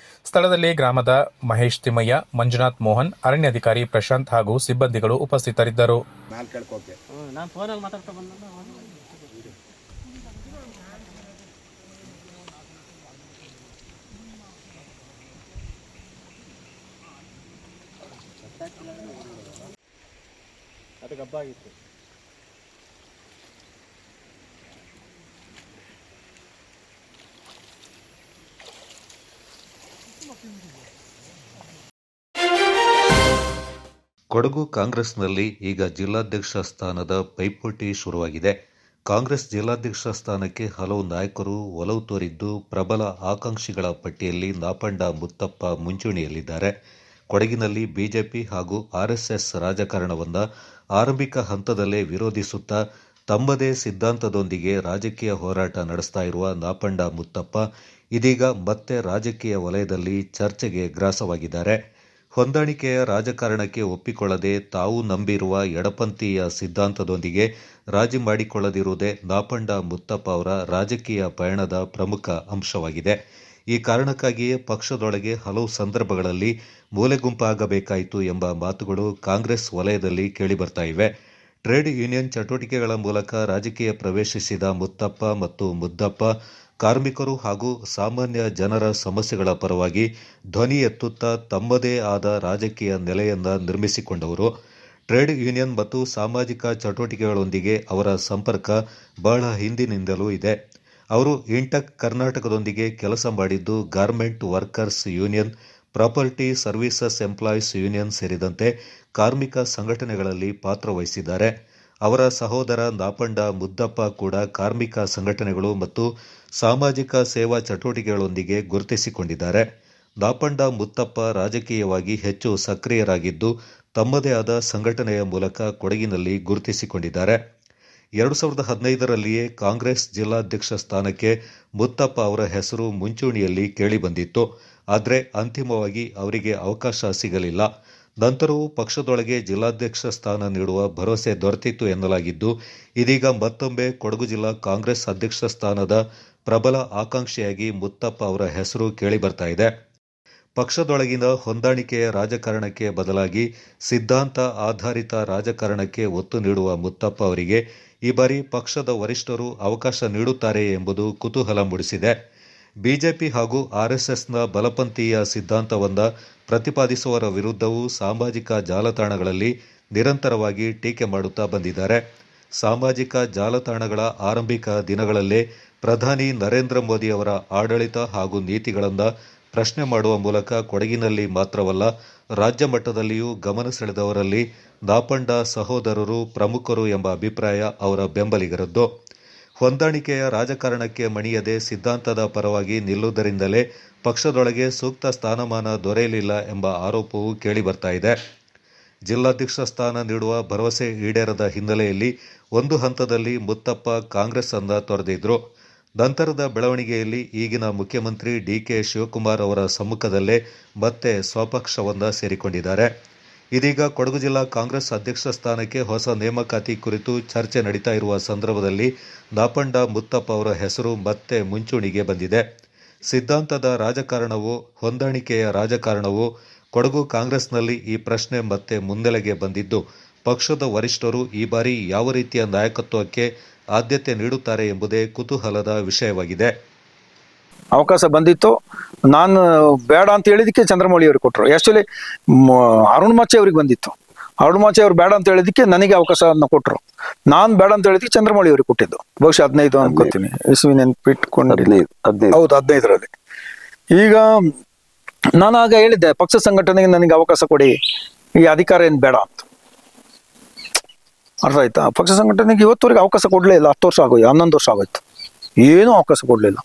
ಸ್ಥಳದಲ್ಲಿ ಗ್ರಾಮದ ಮಹೇಶ್ ತಿಮ್ಮಯ್ಯ, ಮಂಜುನಾಥ್ ಮೋಹನ್, ಅರಣ್ಯಾಧಿಕಾರಿ ಪ್ರಶಾಂತ್ ಹಾಗೂ ಸಿಬ್ಬಂದಿಗಳು ಉಪಸ್ಥಿತರಿದ್ದರು. ಕೊಡಗು ಕಾಂಗ್ರೆಸ್ನಲ್ಲಿ ಈಗ ಜಿಲ್ಲಾಧ್ಯಕ್ಷ ಸ್ಥಾನದ ಪೈಪೋಟಿ ಶುರುವಾಗಿದೆ. ಕಾಂಗ್ರೆಸ್ ಜಿಲ್ಲಾಧ್ಯಕ್ಷ ಸ್ಥಾನಕ್ಕೆ ಹಲವು ನಾಯಕರು ಒಲವು ತೋರಿದ್ದು, ಪ್ರಬಲ ಆಕಾಂಕ್ಷಿಗಳ ಪಟ್ಟಿಯಲ್ಲಿ ನಾಪಂಡ ಮುತ್ತಪ್ಪ ಮುಂಚೂಣಿಯಲ್ಲಿದ್ದಾರೆ. ಕೊಡಗಿನಲ್ಲಿ ಬಿಜೆಪಿ ಹಾಗೂ ಆರ್ಎಸ್ಎಸ್ ರಾಜಕಾರಣವನ್ನು ಆರಂಭಿಕ ಹಂತದಲ್ಲೇ ವಿರೋಧಿಸುತ್ತಾ ತಮ್ಮದೇ ಸಿದ್ಧಾಂತದೊಂದಿಗೆ ರಾಜಕೀಯ ಹೋರಾಟ ನಡೆಸ್ತಾ ಇರುವ ನಾಪಂಡ ಮುತ್ತಪ್ಪ ಇದೀಗ ಮತ್ತೆ ರಾಜಕೀಯ ವಲಯದಲ್ಲಿ ಚರ್ಚೆಗೆ ಗ್ರಾಸವಾಗಿದ್ದಾರೆ. ಹೊಂದಾಣಿಕೆಯ ರಾಜಕಾರಣಕ್ಕೆ ಒಪ್ಪಿಕೊಳ್ಳದೆ ತಾವು ನಂಬಿರುವ ಎಡಪಂಥೀಯ ಸಿದ್ಧಾಂತದೊಂದಿಗೆ ರಾಜಿ ಮಾಡಿಕೊಳ್ಳದಿರುವುದೇ ನಾಪಂಡ ಮುತ್ತಪ್ಪ ಅವರ ರಾಜಕೀಯ ಪಯಣದ ಪ್ರಮುಖ ಅಂಶವಾಗಿದೆ. ಈ ಕಾರಣಕ್ಕಾಗಿಯೇ ಪಕ್ಷದೊಳಗೆ ಹಲವು ಸಂದರ್ಭಗಳಲ್ಲಿ ಮೂಲೆಗುಂಪಾಗಬೇಕಾಯಿತು ಎಂಬ ಮಾತುಗಳು ಕಾಂಗ್ರೆಸ್ ವಲಯದಲ್ಲಿ ಕೇಳಿಬರ್ತಾ ಇವೆ. ಟ್ರೇಡ್ ಯೂನಿಯನ್ ಚಟುವಟಿಕೆಗಳ ಮೂಲಕ ರಾಜಕೀಯ ಪ್ರವೇಶಿಸಿದ ಮುತ್ತಪ್ಪ ಮತ್ತು ಮುದ್ದಪ್ಪ ಕಾರ್ಮಿಕರು ಹಾಗೂ ಸಾಮಾನ್ಯ ಜನರ ಸಮಸ್ಯೆಗಳ ಪರವಾಗಿ ಧ್ವನಿ ಎತ್ತುತ್ತಾ ತಮ್ಮದೇ ಆದ ರಾಜಕೀಯ ನೆಲೆಯನ್ನ ನಿರ್ಮಿಸಿಕೊಂಡವರು. ಟ್ರೇಡ್ ಯೂನಿಯನ್ ಮತ್ತು ಸಾಮಾಜಿಕ ಚಟುವಟಿಕೆಗಳೊಂದಿಗೆ ಅವರ ಸಂಪರ್ಕ ಬಹಳ ಹಿಂದಿನಿಂದಲೂ ಇದೆ. ಅವರು ಇಂಟಕ್ ಕರ್ನಾಟಕದೊಂದಿಗೆ ಕೆಲಸ ಮಾಡಿದ್ದು garment workers union, property services employees union ಸೇರಿದಂತೆ ಕಾರ್ಮಿಕ ಸಂಘಟನೆಗಳಲ್ಲಿ ಪಾತ್ರವಹಿಸಿದ್ದಾರೆ. ಅವರ ಸಹೋದರ ನಾಪಂಡ ಮುದ್ದಪ್ಪ ಕೂಡ ಕಾರ್ಮಿಕ ಸಂಘಟನೆಗಳು ಮತ್ತು ಸಾಮಾಜಿಕ ಸೇವಾ ಚಟುವಟಿಕೆಗಳೊಂದಿಗೆ ಗುರುತಿಸಿಕೊಂಡಿದ್ದಾರೆ. ನಾಪಂಡ ಮುತ್ತಪ್ಪ ರಾಜಕೀಯವಾಗಿ ಹೆಚ್ಚು ಸಕ್ರಿಯರಾಗಿದ್ದು ತಮ್ಮದೇ ಆದ ಸಂಘಟನೆಯ ಮೂಲಕ ಕೊಡಗಿನಲ್ಲಿ ಗುರುತಿಸಿಕೊಂಡಿದ್ದಾರೆ. 2015ರಲ್ಲಿಯೇ ಕಾಂಗ್ರೆಸ್ ಜಿಲ್ಲಾಧ್ಯಕ್ಷ ಸ್ಥಾನಕ್ಕೆ ಮುತ್ತಪ್ಪ ಅವರ ಹೆಸರು ಮುಂಚೂಣಿಯಲ್ಲಿ ಕೇಳಿಬಂದಿತ್ತು. ಆದರೆ ಅಂತಿಮವಾಗಿ ಅವರಿಗೆ ಅವಕಾಶ ಸಿಗಲಿಲ್ಲ. ನಂತರವೂ ಪಕ್ಷದೊಳಗೆ ಜಿಲ್ಲಾಧ್ಯಕ್ಷ ಸ್ಥಾನ ನೀಡುವ ಭರವಸೆ ದೊರೆತಿತ್ತು ಎನ್ನಲಾಗಿದ್ದು, ಇದೀಗ ಮತ್ತೊಮ್ಮೆ ಕೊಡಗು ಜಿಲ್ಲಾ ಕಾಂಗ್ರೆಸ್ ಅಧ್ಯಕ್ಷ ಸ್ಥಾನದ ಪ್ರಬಲ ಆಕಾಂಕ್ಷಿಯಾಗಿ ಮುತ್ತಪ್ಪ ಅವರ ಹೆಸರು ಕೇಳಿಬರ್ತಾ ಇದೆ. ಪಕ್ಷದೊಳಗಿನ ಹೊಂದಾಣಿಕೆಯ ರಾಜಕಾರಣಕ್ಕೆ ಬದಲಾಗಿ ಸಿದ್ಧಾಂತ ಆಧಾರಿತ ರಾಜಕಾರಣಕ್ಕೆ ಒತ್ತು ನೀಡುವ ಮುತ್ತಪ್ಪ ಅವರಿಗೆ ಈ ಬಾರಿ ಪಕ್ಷದ ವರಿಷ್ಠರು ಅವಕಾಶ ನೀಡುತ್ತಾರೆ ಎಂಬುದು ಕುತೂಹಲ ಮೂಡಿಸಿದೆ. ಬಿಜೆಪಿ ಹಾಗೂ ಆರ್ಎಸ್ಎಸ್ನ ಬಲಪಂಥೀಯ ಸಿದ್ಧಾಂತವನ್ನು ಪ್ರತಿಪಾದಿಸುವವರ ವಿರುದ್ಧವೂ ಸಾಮಾಜಿಕ ಜಾಲತಾಣಗಳಲ್ಲಿ ನಿರಂತರವಾಗಿ ಟೀಕೆ ಮಾಡುತ್ತಾ ಬಂದಿದ್ದಾರೆ. ಸಾಮಾಜಿಕ ಜಾಲತಾಣಗಳ ಆರಂಭಿಕ ದಿನಗಳಲ್ಲೇ ಪ್ರಧಾನಿ ನರೇಂದ್ರ ಮೋದಿ ಅವರ ಆಡಳಿತ ಹಾಗೂ ನೀತಿಗಳನ್ನು ಪ್ರಶ್ನೆ ಮಾಡುವ ಮೂಲಕ ಕೊಡಗಿನಲ್ಲಿ ಮಾತ್ರವಲ್ಲ ರಾಜ್ಯ ಮಟ್ಟದಲ್ಲಿಯೂ ಗಮನ ಸೆಳೆದವರಲ್ಲಿ ನಾಪಂಡ ಸಹೋದರರು ಪ್ರಮುಖರು ಎಂಬ ಅಭಿಪ್ರಾಯ ಅವರ ಬೆಂಬಲಿಗರದ್ದು. ಹೊಂದಾಣಿಕೆಯ ರಾಜಕಾರಣಕ್ಕೆ ಮಣಿಯದೆ ಸಿದ್ಧಾಂತದ ಪರವಾಗಿ ನಿಲ್ಲುವುದರಿಂದಲೇ ಪಕ್ಷದೊಳಗೆ ಸೂಕ್ತ ಸ್ಥಾನಮಾನ ದೊರೆಯಲಿಲ್ಲ ಎಂಬ ಆರೋಪವೂ ಕೇಳಿಬರ್ತಾ ಇದೆ. ಜಿಲ್ಲಾಧ್ಯಕ್ಷ ಸ್ಥಾನ ನೀಡುವ ಭರವಸೆ ಈಡೇರದ ಹಿನ್ನೆಲೆಯಲ್ಲಿ ಒಂದು ಹಂತದಲ್ಲಿ ಮುತ್ತಪ್ಪ ಕಾಂಗ್ರೆಸ್ ಅನ್ನ ತೊರೆದಿದ್ರು. ನಂತರದ ಬೆಳವಣಿಗೆಯಲ್ಲಿ ಈಗಿನ ಮುಖ್ಯಮಂತ್ರಿ ಡಿಕೆ ಶಿವಕುಮಾರ್ ಅವರ ಸಮ್ಮುಖದಲ್ಲೇ ಮತ್ತೆ ಸ್ವಪಕ್ಷವನ್ನ ಸೇರಿಕೊಂಡಿದ್ದಾರೆ. ಇದೀಗ ಕೊಡಗು ಜಿಲ್ಲಾ ಕಾಂಗ್ರೆಸ್ ಅಧ್ಯಕ್ಷ ಸ್ಥಾನಕ್ಕೆ ಹೊಸ ನೇಮಕಾತಿ ಕುರಿತು ಚರ್ಚೆ ನಡೀತಾ ಇರುವ ಸಂದರ್ಭದಲ್ಲಿ ನಾಪಂಡ ಮುತ್ತಪ್ಪ ಅವರ ಹೆಸರು ಮತ್ತೆ ಮುಂಚೂಣಿಗೆ ಬಂದಿದೆ. ಸಿದ್ಧಾಂತದ ರಾಜಕಾರಣವೋ ಹೊಂದಾಣಿಕೆಯ ರಾಜಕಾರಣವೋ ಕೊಡಗು ಕಾಂಗ್ರೆಸ್ನಲ್ಲಿ ಈ ಪ್ರಶ್ನೆ ಮತ್ತೆ ಮುನ್ನೆಲೆಗೆ ಬಂದಿದ್ದು, ಪಕ್ಷದ ವರಿಷ್ಠರು ಈ ಬಾರಿ ಯಾವ ರೀತಿಯ ನಾಯಕತ್ವಕ್ಕೆ ಆದ್ಯತೆ ನೀಡುತ್ತಾರೆ ಎಂಬುದೇ ಕುತೂಹಲದ ವಿಷಯವಾಗಿದೆ. ಅವಕಾಶ ಬಂದಿತ್ತು. ನಾನು ಬೇಡ ಅಂತ ಹೇಳಿದಕ್ಕೆ ಚಂದ್ರಮೌಳಿ ಅವ್ರಿಗೆ ಕೊಟ್ಟರು. ಆ್ಯಕ್ಚುಲಿ ಅರುಣ್ ಮಾಚೆ ಅವ್ರಿಗೆ ಬಂದಿತ್ತು. ಅರುಣ್ ಮಾಚೆ ಅವ್ರು ಬೇಡ ಅಂತ ಹೇಳಿದಕ್ಕೆ ನನಗೆ ಅವಕಾಶವನ್ನು ಕೊಟ್ಟರು. ನಾನು ಬೇಡ ಅಂತ ಹೇಳಿದಕ್ಕೆ ಚಂದ್ರಮೌಳಿ ಅವ್ರಿಗೆ ಕೊಟ್ಟಿದ್ದು. ಬಹುಶಃ 15 ಅನ್ಕೋತೀನಿ, ಇಸ್ವಿ ನೆನ್ಪಿಟ್ಕೊಂಡು. ಹೌದು, 15ರಲ್ಲಿ. ಈಗ ನಾನು ಆಗ ಹೇಳಿದ್ದೆ, ಪಕ್ಷ ಸಂಘಟನೆಗೆ ನನಗೆ ಅವಕಾಶ ಕೊಡಿ, ಈ ಅಧಿಕಾರ ಏನು ಬೇಡ ಅಂತ. ಅರ್ಥ ಆಯ್ತಾ? ಪಕ್ಷ ಸಂಘಟನೆಗೆ ಇವತ್ತುವರೆಗೆ ಅವಕಾಶ ಕೊಡಲೇ ಇಲ್ಲ. 10 ವರ್ಷ ಆಗೋಯ್ತು, 11 ವರ್ಷ ಆಗೋಯ್ತು, ಏನೂ ಅವಕಾಶ ಕೊಡಲಿಲ್ಲ.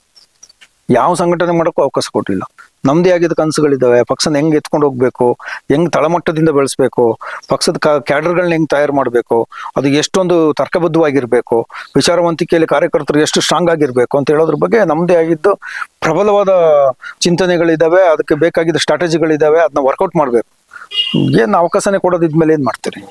ಯಾವ ಸಂಘಟನೆ ಮಾಡೋಕ್ಕೂ ಅವಕಾಶ ಕೊಡಲಿಲ್ಲ. ನಮ್ಮದೇ ಆಗಿದ್ದ ಕನಸುಗಳಿದ್ದಾವೆ. ಪಕ್ಷನ ಹೆಂಗೆ ಎತ್ಕೊಂಡು ಹೋಗ್ಬೇಕು, ಹೆಂಗೆ ತಳಮಟ್ಟದಿಂದ ಬೆಳೆಸ್ಬೇಕು, ಪಕ್ಷದ ಕ್ಯಾಡರ್ಗಳನ್ನ ಹೆಂಗೆ ತಯಾರು ಮಾಡಬೇಕು, ಅದು ಎಷ್ಟೊಂದು ತರ್ಕಬದ್ಧವಾಗಿರಬೇಕು, ವಿಚಾರವಂತಿಕೆಯಲ್ಲಿ ಕಾರ್ಯಕರ್ತರು ಎಷ್ಟು ಸ್ಟ್ರಾಂಗ್ ಆಗಿರಬೇಕು ಅಂತ ಹೇಳೋದ್ರ ಬಗ್ಗೆ ನಮ್ಮದೇ ಆಗಿದ್ದು ಪ್ರಬಲವಾದ ಚಿಂತನೆಗಳಿದ್ದಾವೆ. ಅದಕ್ಕೆ ಬೇಕಾಗಿದ್ದ ಸ್ಟ್ರಾಟಜಿಗಳಿದ್ದಾವೆ. ಅದನ್ನ ವರ್ಕೌಟ್ ಮಾಡಬೇಕು. ಏನು ಅವಕಾಶನೇ ಕೊಡೋದಿದ್ಮೇಲೆ ಏನು ಮಾಡ್ತೀರಿ?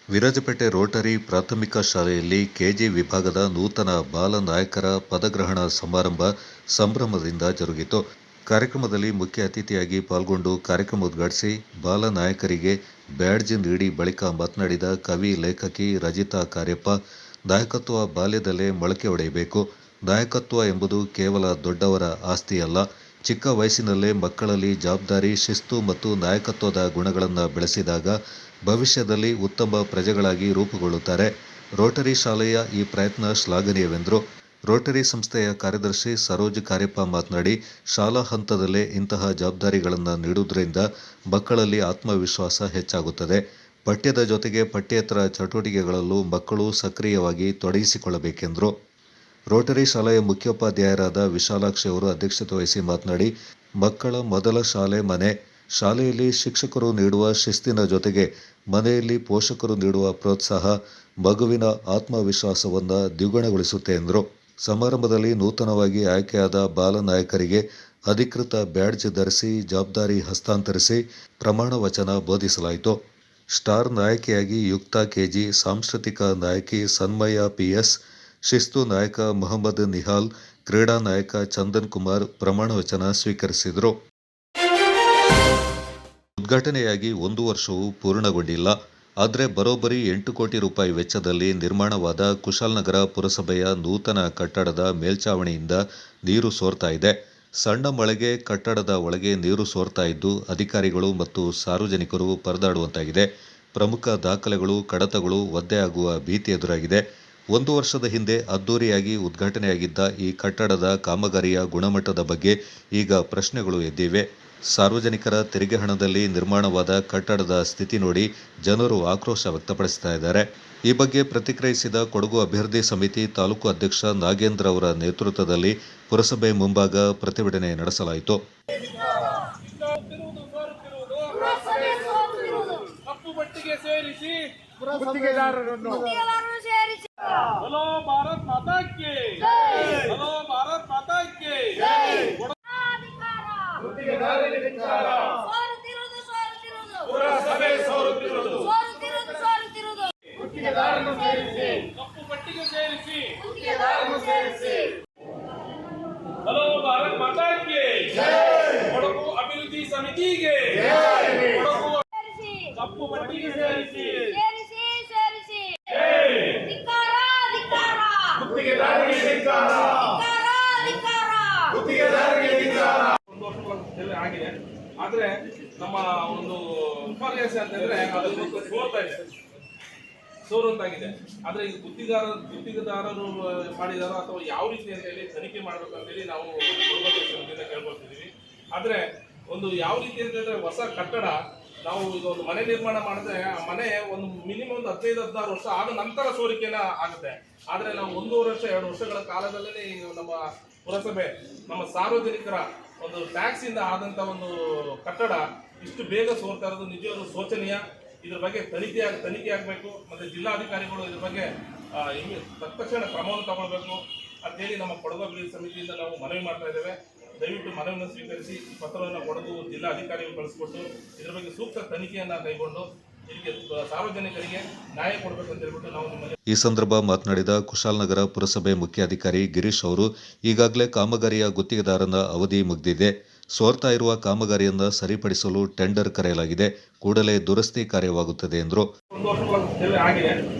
ವಿರಾಜಪೇಟೆ ರೋಟರಿ ಪ್ರಾಥಮಿಕ ಶಾಲೆಯಲ್ಲಿ ಕೆಜಿ ವಿಭಾಗದ ನೂತನ ಬಾಲ ನಾಯಕರ ಪದಗ್ರಹಣ ಸಮಾರಂಭ ಸಂಭ್ರಮದಿಂದ ಜರುಗಿತು. ಕಾರ್ಯಕ್ರಮದಲ್ಲಿ ಮುಖ್ಯ ಅತಿಥಿಯಾಗಿ ಪಾಲ್ಗೊಂಡು ಕಾರ್ಯಕ್ರಮ ಉದ್ಘಾಟಿಸಿ ಬಾಲ ನಾಯಕರಿಗೆ ಬ್ಯಾಡ್ಜ್ ನೀಡಿ ಬಳಿಕ ಮಾತನಾಡಿದ ಕವಿ ಲೇಖಕಿ ರಜಿತಾ ಕಾರ್ಯಪ್ಪ, ನಾಯಕತ್ವ ಬಾಲ್ಯದಲ್ಲೇ ಮೊಳಕೆ ಒಡೆಯಬೇಕು. ನಾಯಕತ್ವ ಎಂಬುದು ಕೇವಲ ದೊಡ್ಡವರ ಆಸ್ತಿಯಲ್ಲ. ಚಿಕ್ಕ ವಯಸ್ಸಿನಲ್ಲೇ ಮಕ್ಕಳಲ್ಲಿ ಜವಾಬ್ದಾರಿ, ಶಿಸ್ತು ಮತ್ತು ನಾಯಕತ್ವದ ಗುಣಗಳನ್ನು ಬೆಳೆಸಿದಾಗ ಭವಿಷ್ಯದಲ್ಲಿ ಉತ್ತಮ ಪ್ರಜೆಗಳಾಗಿ ರೂಪುಗೊಳ್ಳುತ್ತಾರೆ. ರೋಟರಿ ಶಾಲೆಯ ಈ ಪ್ರಯತ್ನ ಶ್ಲಾಘನೀಯವೆಂದರು. ರೋಟರಿ ಸಂಸ್ಥೆಯ ಕಾರ್ಯದರ್ಶಿ ಸರೋಜ್ ಕಾರ್ಯಪ್ಪ ಮಾತನಾಡಿ, ಶಾಲಾ ಹಂತದಲ್ಲೇ ಇಂತಹ ಜವಾಬ್ದಾರಿಗಳನ್ನು ನೀಡುವುದರಿಂದ ಮಕ್ಕಳಲ್ಲಿ ಆತ್ಮವಿಶ್ವಾಸ ಹೆಚ್ಚಾಗುತ್ತದೆ. ಪಠ್ಯದ ಜೊತೆಗೆ ಪಠ್ಯೇತರ ಚಟುವಟಿಕೆಗಳಲ್ಲೂ ಮಕ್ಕಳು ಸಕ್ರಿಯವಾಗಿ ತೊಡಗಿಸಿಕೊಳ್ಳಬೇಕೆಂದರು. ರೋಟರಿ ಶಾಲೆಯ ಮುಖ್ಯೋಪಾಧ್ಯಾಯರಾದ ವಿಶಾಲಾಕ್ಷಿ ಅವರು ಅಧ್ಯಕ್ಷತೆ ವಹಿಸಿ ಮಾತನಾಡಿ, ಮಕ್ಕಳ ಮೊದಲ ಶಾಲೆ ಮನೆ. ಶಾಲೆಯಲ್ಲಿ ಶಿಕ್ಷಕರು ನೀಡುವ ಶಿಸ್ತಿನ ಜೊತೆಗೆ ಮನೆಯಲ್ಲಿ ಪೋಷಕರು ನೀಡುವ ಪ್ರೋತ್ಸಾಹ ಮಗುವಿನ ಆತ್ಮವಿಶ್ವಾಸವನ್ನು ದ್ವಿಗುಣಗೊಳಿಸುತ್ತೆ ಎಂದರು. ಸಮಾರಂಭದಲ್ಲಿ ನೂತನವಾಗಿ ಆಯ್ಕೆಯಾದ ಬಾಲ ನಾಯಕರಿಗೆ ಅಧಿಕೃತ ಬ್ಯಾಡ್ಜ್ ಧರಿಸಿ ಜವಾಬ್ದಾರಿ ಹಸ್ತಾಂತರಿಸಿ ಪ್ರಮಾಣ ವಚನ ಬೋಧಿಸಲಾಯಿತು. ಸ್ಟಾರ್ ನಾಯಕಿಯಾಗಿ ಯುಕ್ತಾ ಕೆಜಿ, ಸಾಂಸ್ಕೃತಿಕ ನಾಯಕಿ ಸನ್ಮಯ ಪಿಎಸ್, ಶಿಸ್ತು ನಾಯಕ ಮೊಹಮ್ಮದ್ ನಿಹಾಲ್, ಕ್ರೀಡಾ ನಾಯಕ ಚಂದನ್ ಕುಮಾರ್ ಪ್ರಮಾಣ ವಚನ ಸ್ವೀಕರಿಸಿದರು. ಉದ್ಘಾಟನೆಯಾಗಿ 1 ವರ್ಷವೂ ಪೂರ್ಣಗೊಂಡಿಲ್ಲ. ಆದರೆ ಬರೋಬ್ಬರಿ 8 ಕೋಟಿ ರೂಪಾಯಿ ವೆಚ್ಚದಲ್ಲಿ ನಿರ್ಮಾಣವಾದ ಕುಶಾಲನಗರ ಪುರಸಭೆಯ ನೂತನ ಕಟ್ಟಡದ ಮೇಲ್ಛಾವಣಿಯಿಂದ ನೀರು ಸೋರ್ತಾ ಇದೆ. ಸಣ್ಣ ಮಳೆಗೆ ಕಟ್ಟಡದ ಒಳಗೆ ನೀರು ಸೋರ್ತಾ ಇದ್ದು ಅಧಿಕಾರಿಗಳು ಮತ್ತು ಸಾರ್ವಜನಿಕರು ಪರದಾಡುವಂತಾಗಿದೆ. ಪ್ರಮುಖ ದಾಖಲೆಗಳು, ಕಡತಗಳು ಒದ್ದೆಯಾಗುವ ಭೀತಿ ಎದುರಾಗಿದೆ. 1 ವರ್ಷದ ಹಿಂದೆ ಅದ್ದೂರಿಯಾಗಿ ಉದ್ಘಾಟನೆಯಾಗಿದ್ದ ಈ ಕಟ್ಟಡದ ಕಾಮಗಾರಿಯ ಗುಣಮಟ್ಟದ ಬಗ್ಗೆ ಈಗ ಪ್ರಶ್ನೆಗಳು ಎದ್ದಿವೆ. ಸಾರ್ವಜನಿಕರ ತೆರಿಗೆ ಹಣದಲ್ಲಿ ನಿರ್ಮಾಣವಾದ ಕಟ್ಟಡದ ಸ್ಥಿತಿ ನೋಡಿ ಜನರು ಆಕ್ರೋಶ ವ್ಯಕ್ತಪಡಿಸ್ತಾ ಇದ್ದಾರೆ. ಈ ಬಗ್ಗೆ ಪ್ರತಿಕ್ರಿಯಿಸಿದ ಕೊಡಗು ಅಭಿವೃದ್ಧಿ ಸಮಿತಿ ತಾಲೂಕು ಅಧ್ಯಕ್ಷ ನಾಗೇಂದ್ರ ಅವರ ನೇತೃತ್ವದಲ್ಲಿ ಪುರಸಭೆ ಮುಂಭಾಗ ಪ್ರತಿಭಟನೆ ನಡೆಸಲಾಯಿತು. ಹಲೋ ಭಾರತ್ ಮಾತಾ ಕಿ ಕೊಡಗು ಅಭಿವೃದ್ಧಿ ಸಮಿತಿಗೆ ಕಪ್ಪು ಪಟ್ಟಿಗೆ ಸೇರಿಸಿ ಆಗಿದೆ. ಆದ್ರೆ ನಮ್ಮ ಒಂದು ಉಪಾಧ್ಯಾಯ ಅಂತಂದ್ರೆ ಅದನ್ನು ಸೋರುವಂತಾಗಿದೆ. ಆದ್ರೆ ಈ ಗುತ್ತಿಗೆದಾರರು ಮಾಡಿದಾರೋ ಅಥವಾ ಯಾವ ರೀತಿ ಅಂತ ಹೇಳಿ ತನಿಖೆ ಮಾಡಬೇಕು ಅಂತೇಳಿ ನಾವು ಕೇಳ್ಕೊಳ್ತಿದ್ದೀವಿ. ಆದ್ರೆ ಒಂದು ಯಾವ ರೀತಿ ಅಂತಂದ್ರೆ ಹೊಸ ಕಟ್ಟಡ ನಾವು ಈಗ ಒಂದು ಮನೆ ನಿರ್ಮಾಣ ಮಾಡಿದ್ರೆ ಆ ಮನೆ ಒಂದು ಮಿನಿಮಮ್ ಒಂದು 15-16 ವರ್ಷ ಆದ ನಂತರ ಸೋರಿಕೆನ ಆಗುತ್ತೆ. ಆದ್ರೆ ನಾವು 1 ವರ್ಷ 2 ವರ್ಷಗಳ ಕಾಲದಲ್ಲೇ ನಮ್ಮ ಪುರಸಭೆ ನಮ್ಮ ಸಾರ್ವಜನಿಕರ ಒಂದು ಟ್ಯಾಕ್ಸ್ ಇಂದ ಆದಂತ ಒಂದು ಕಟ್ಟಡ ಇಷ್ಟು ಬೇಗ ಸೋರ್ತಾ ಇರೋದು ನಿಜವಾಗ್ಲೂ ಶೋಚನೀಯ. ಇದ್ರ ಬಗ್ಗೆ ತನಿಖೆ ಆಗಬೇಕು. ಮತ್ತೆ ಜಿಲ್ಲಾಧಿಕಾರಿಗಳು ಇದ್ರ ಬಗ್ಗೆ ತಕ್ಷಣ ಕ್ರಮವನ್ನು ತಗೊಳ್ಬೇಕು ಅಂತೇಳಿ ನಮ್ಮ ಕೊಡಗು ಅಭಿವೃದ್ಧಿ ಸಮಿತಿಯಿಂದ ನಾವು ಮನವಿ ಮಾಡ್ತಾ ಇದ್ದೇವೆ. ದಯವಿಟ್ಟು ಮನವಿಯನ್ನು ಸ್ವೀಕರಿಸಿ ಈ ಪತ್ರವನ್ನು ಕೊಡಗು ಜಿಲ್ಲಾಧಿಕಾರಿಗಳು ಕಳಿಸ್ಕೊಟ್ಟು ಇದ್ರ ಬಗ್ಗೆ ಸೂಕ್ತ ತನಿಖೆಯನ್ನು ಕೈಗೊಂಡು ಇದಕ್ಕೆ ಸಾರ್ವಜನಿಕರಿಗೆ ನ್ಯಾಯ ಕೊಡಬೇಕು ಅಂತ ಹೇಳ್ಬಿಟ್ಟು ನಾವು ನಿಮ್ಮಲ್ಲಿ. ಈ ಸಂದರ್ಭ ಮಾತನಾಡಿದ ಕುಶಾಲನಗರ ಪುರಸಭೆ ಮುಖ್ಯಾಧಿಕಾರಿ ಗಿರೀಶ್ ಅವರು ಈಗಾಗಲೇ ಕಾಮಗಾರಿಯ ಗುತ್ತಿಗೆದಾರನ ಅವಧಿ ಮುಗಿದಿದೆ. ಸೋರ್ತಾ ಇರುವ ಕಾಮಗಾರಿಯನ್ನು ಸರಿಪಡಿಸಲು ಟೆಂಡರ್ ಕರೆಯಲಾಗಿದೆ. ಕೂಡಲೇ ದುರಸ್ತಿ ಕಾರ್ಯವಾಗುತ್ತದೆ ಎಂದರು. 1 ವರ್ಷಗಳ ಆಗಿದೆ.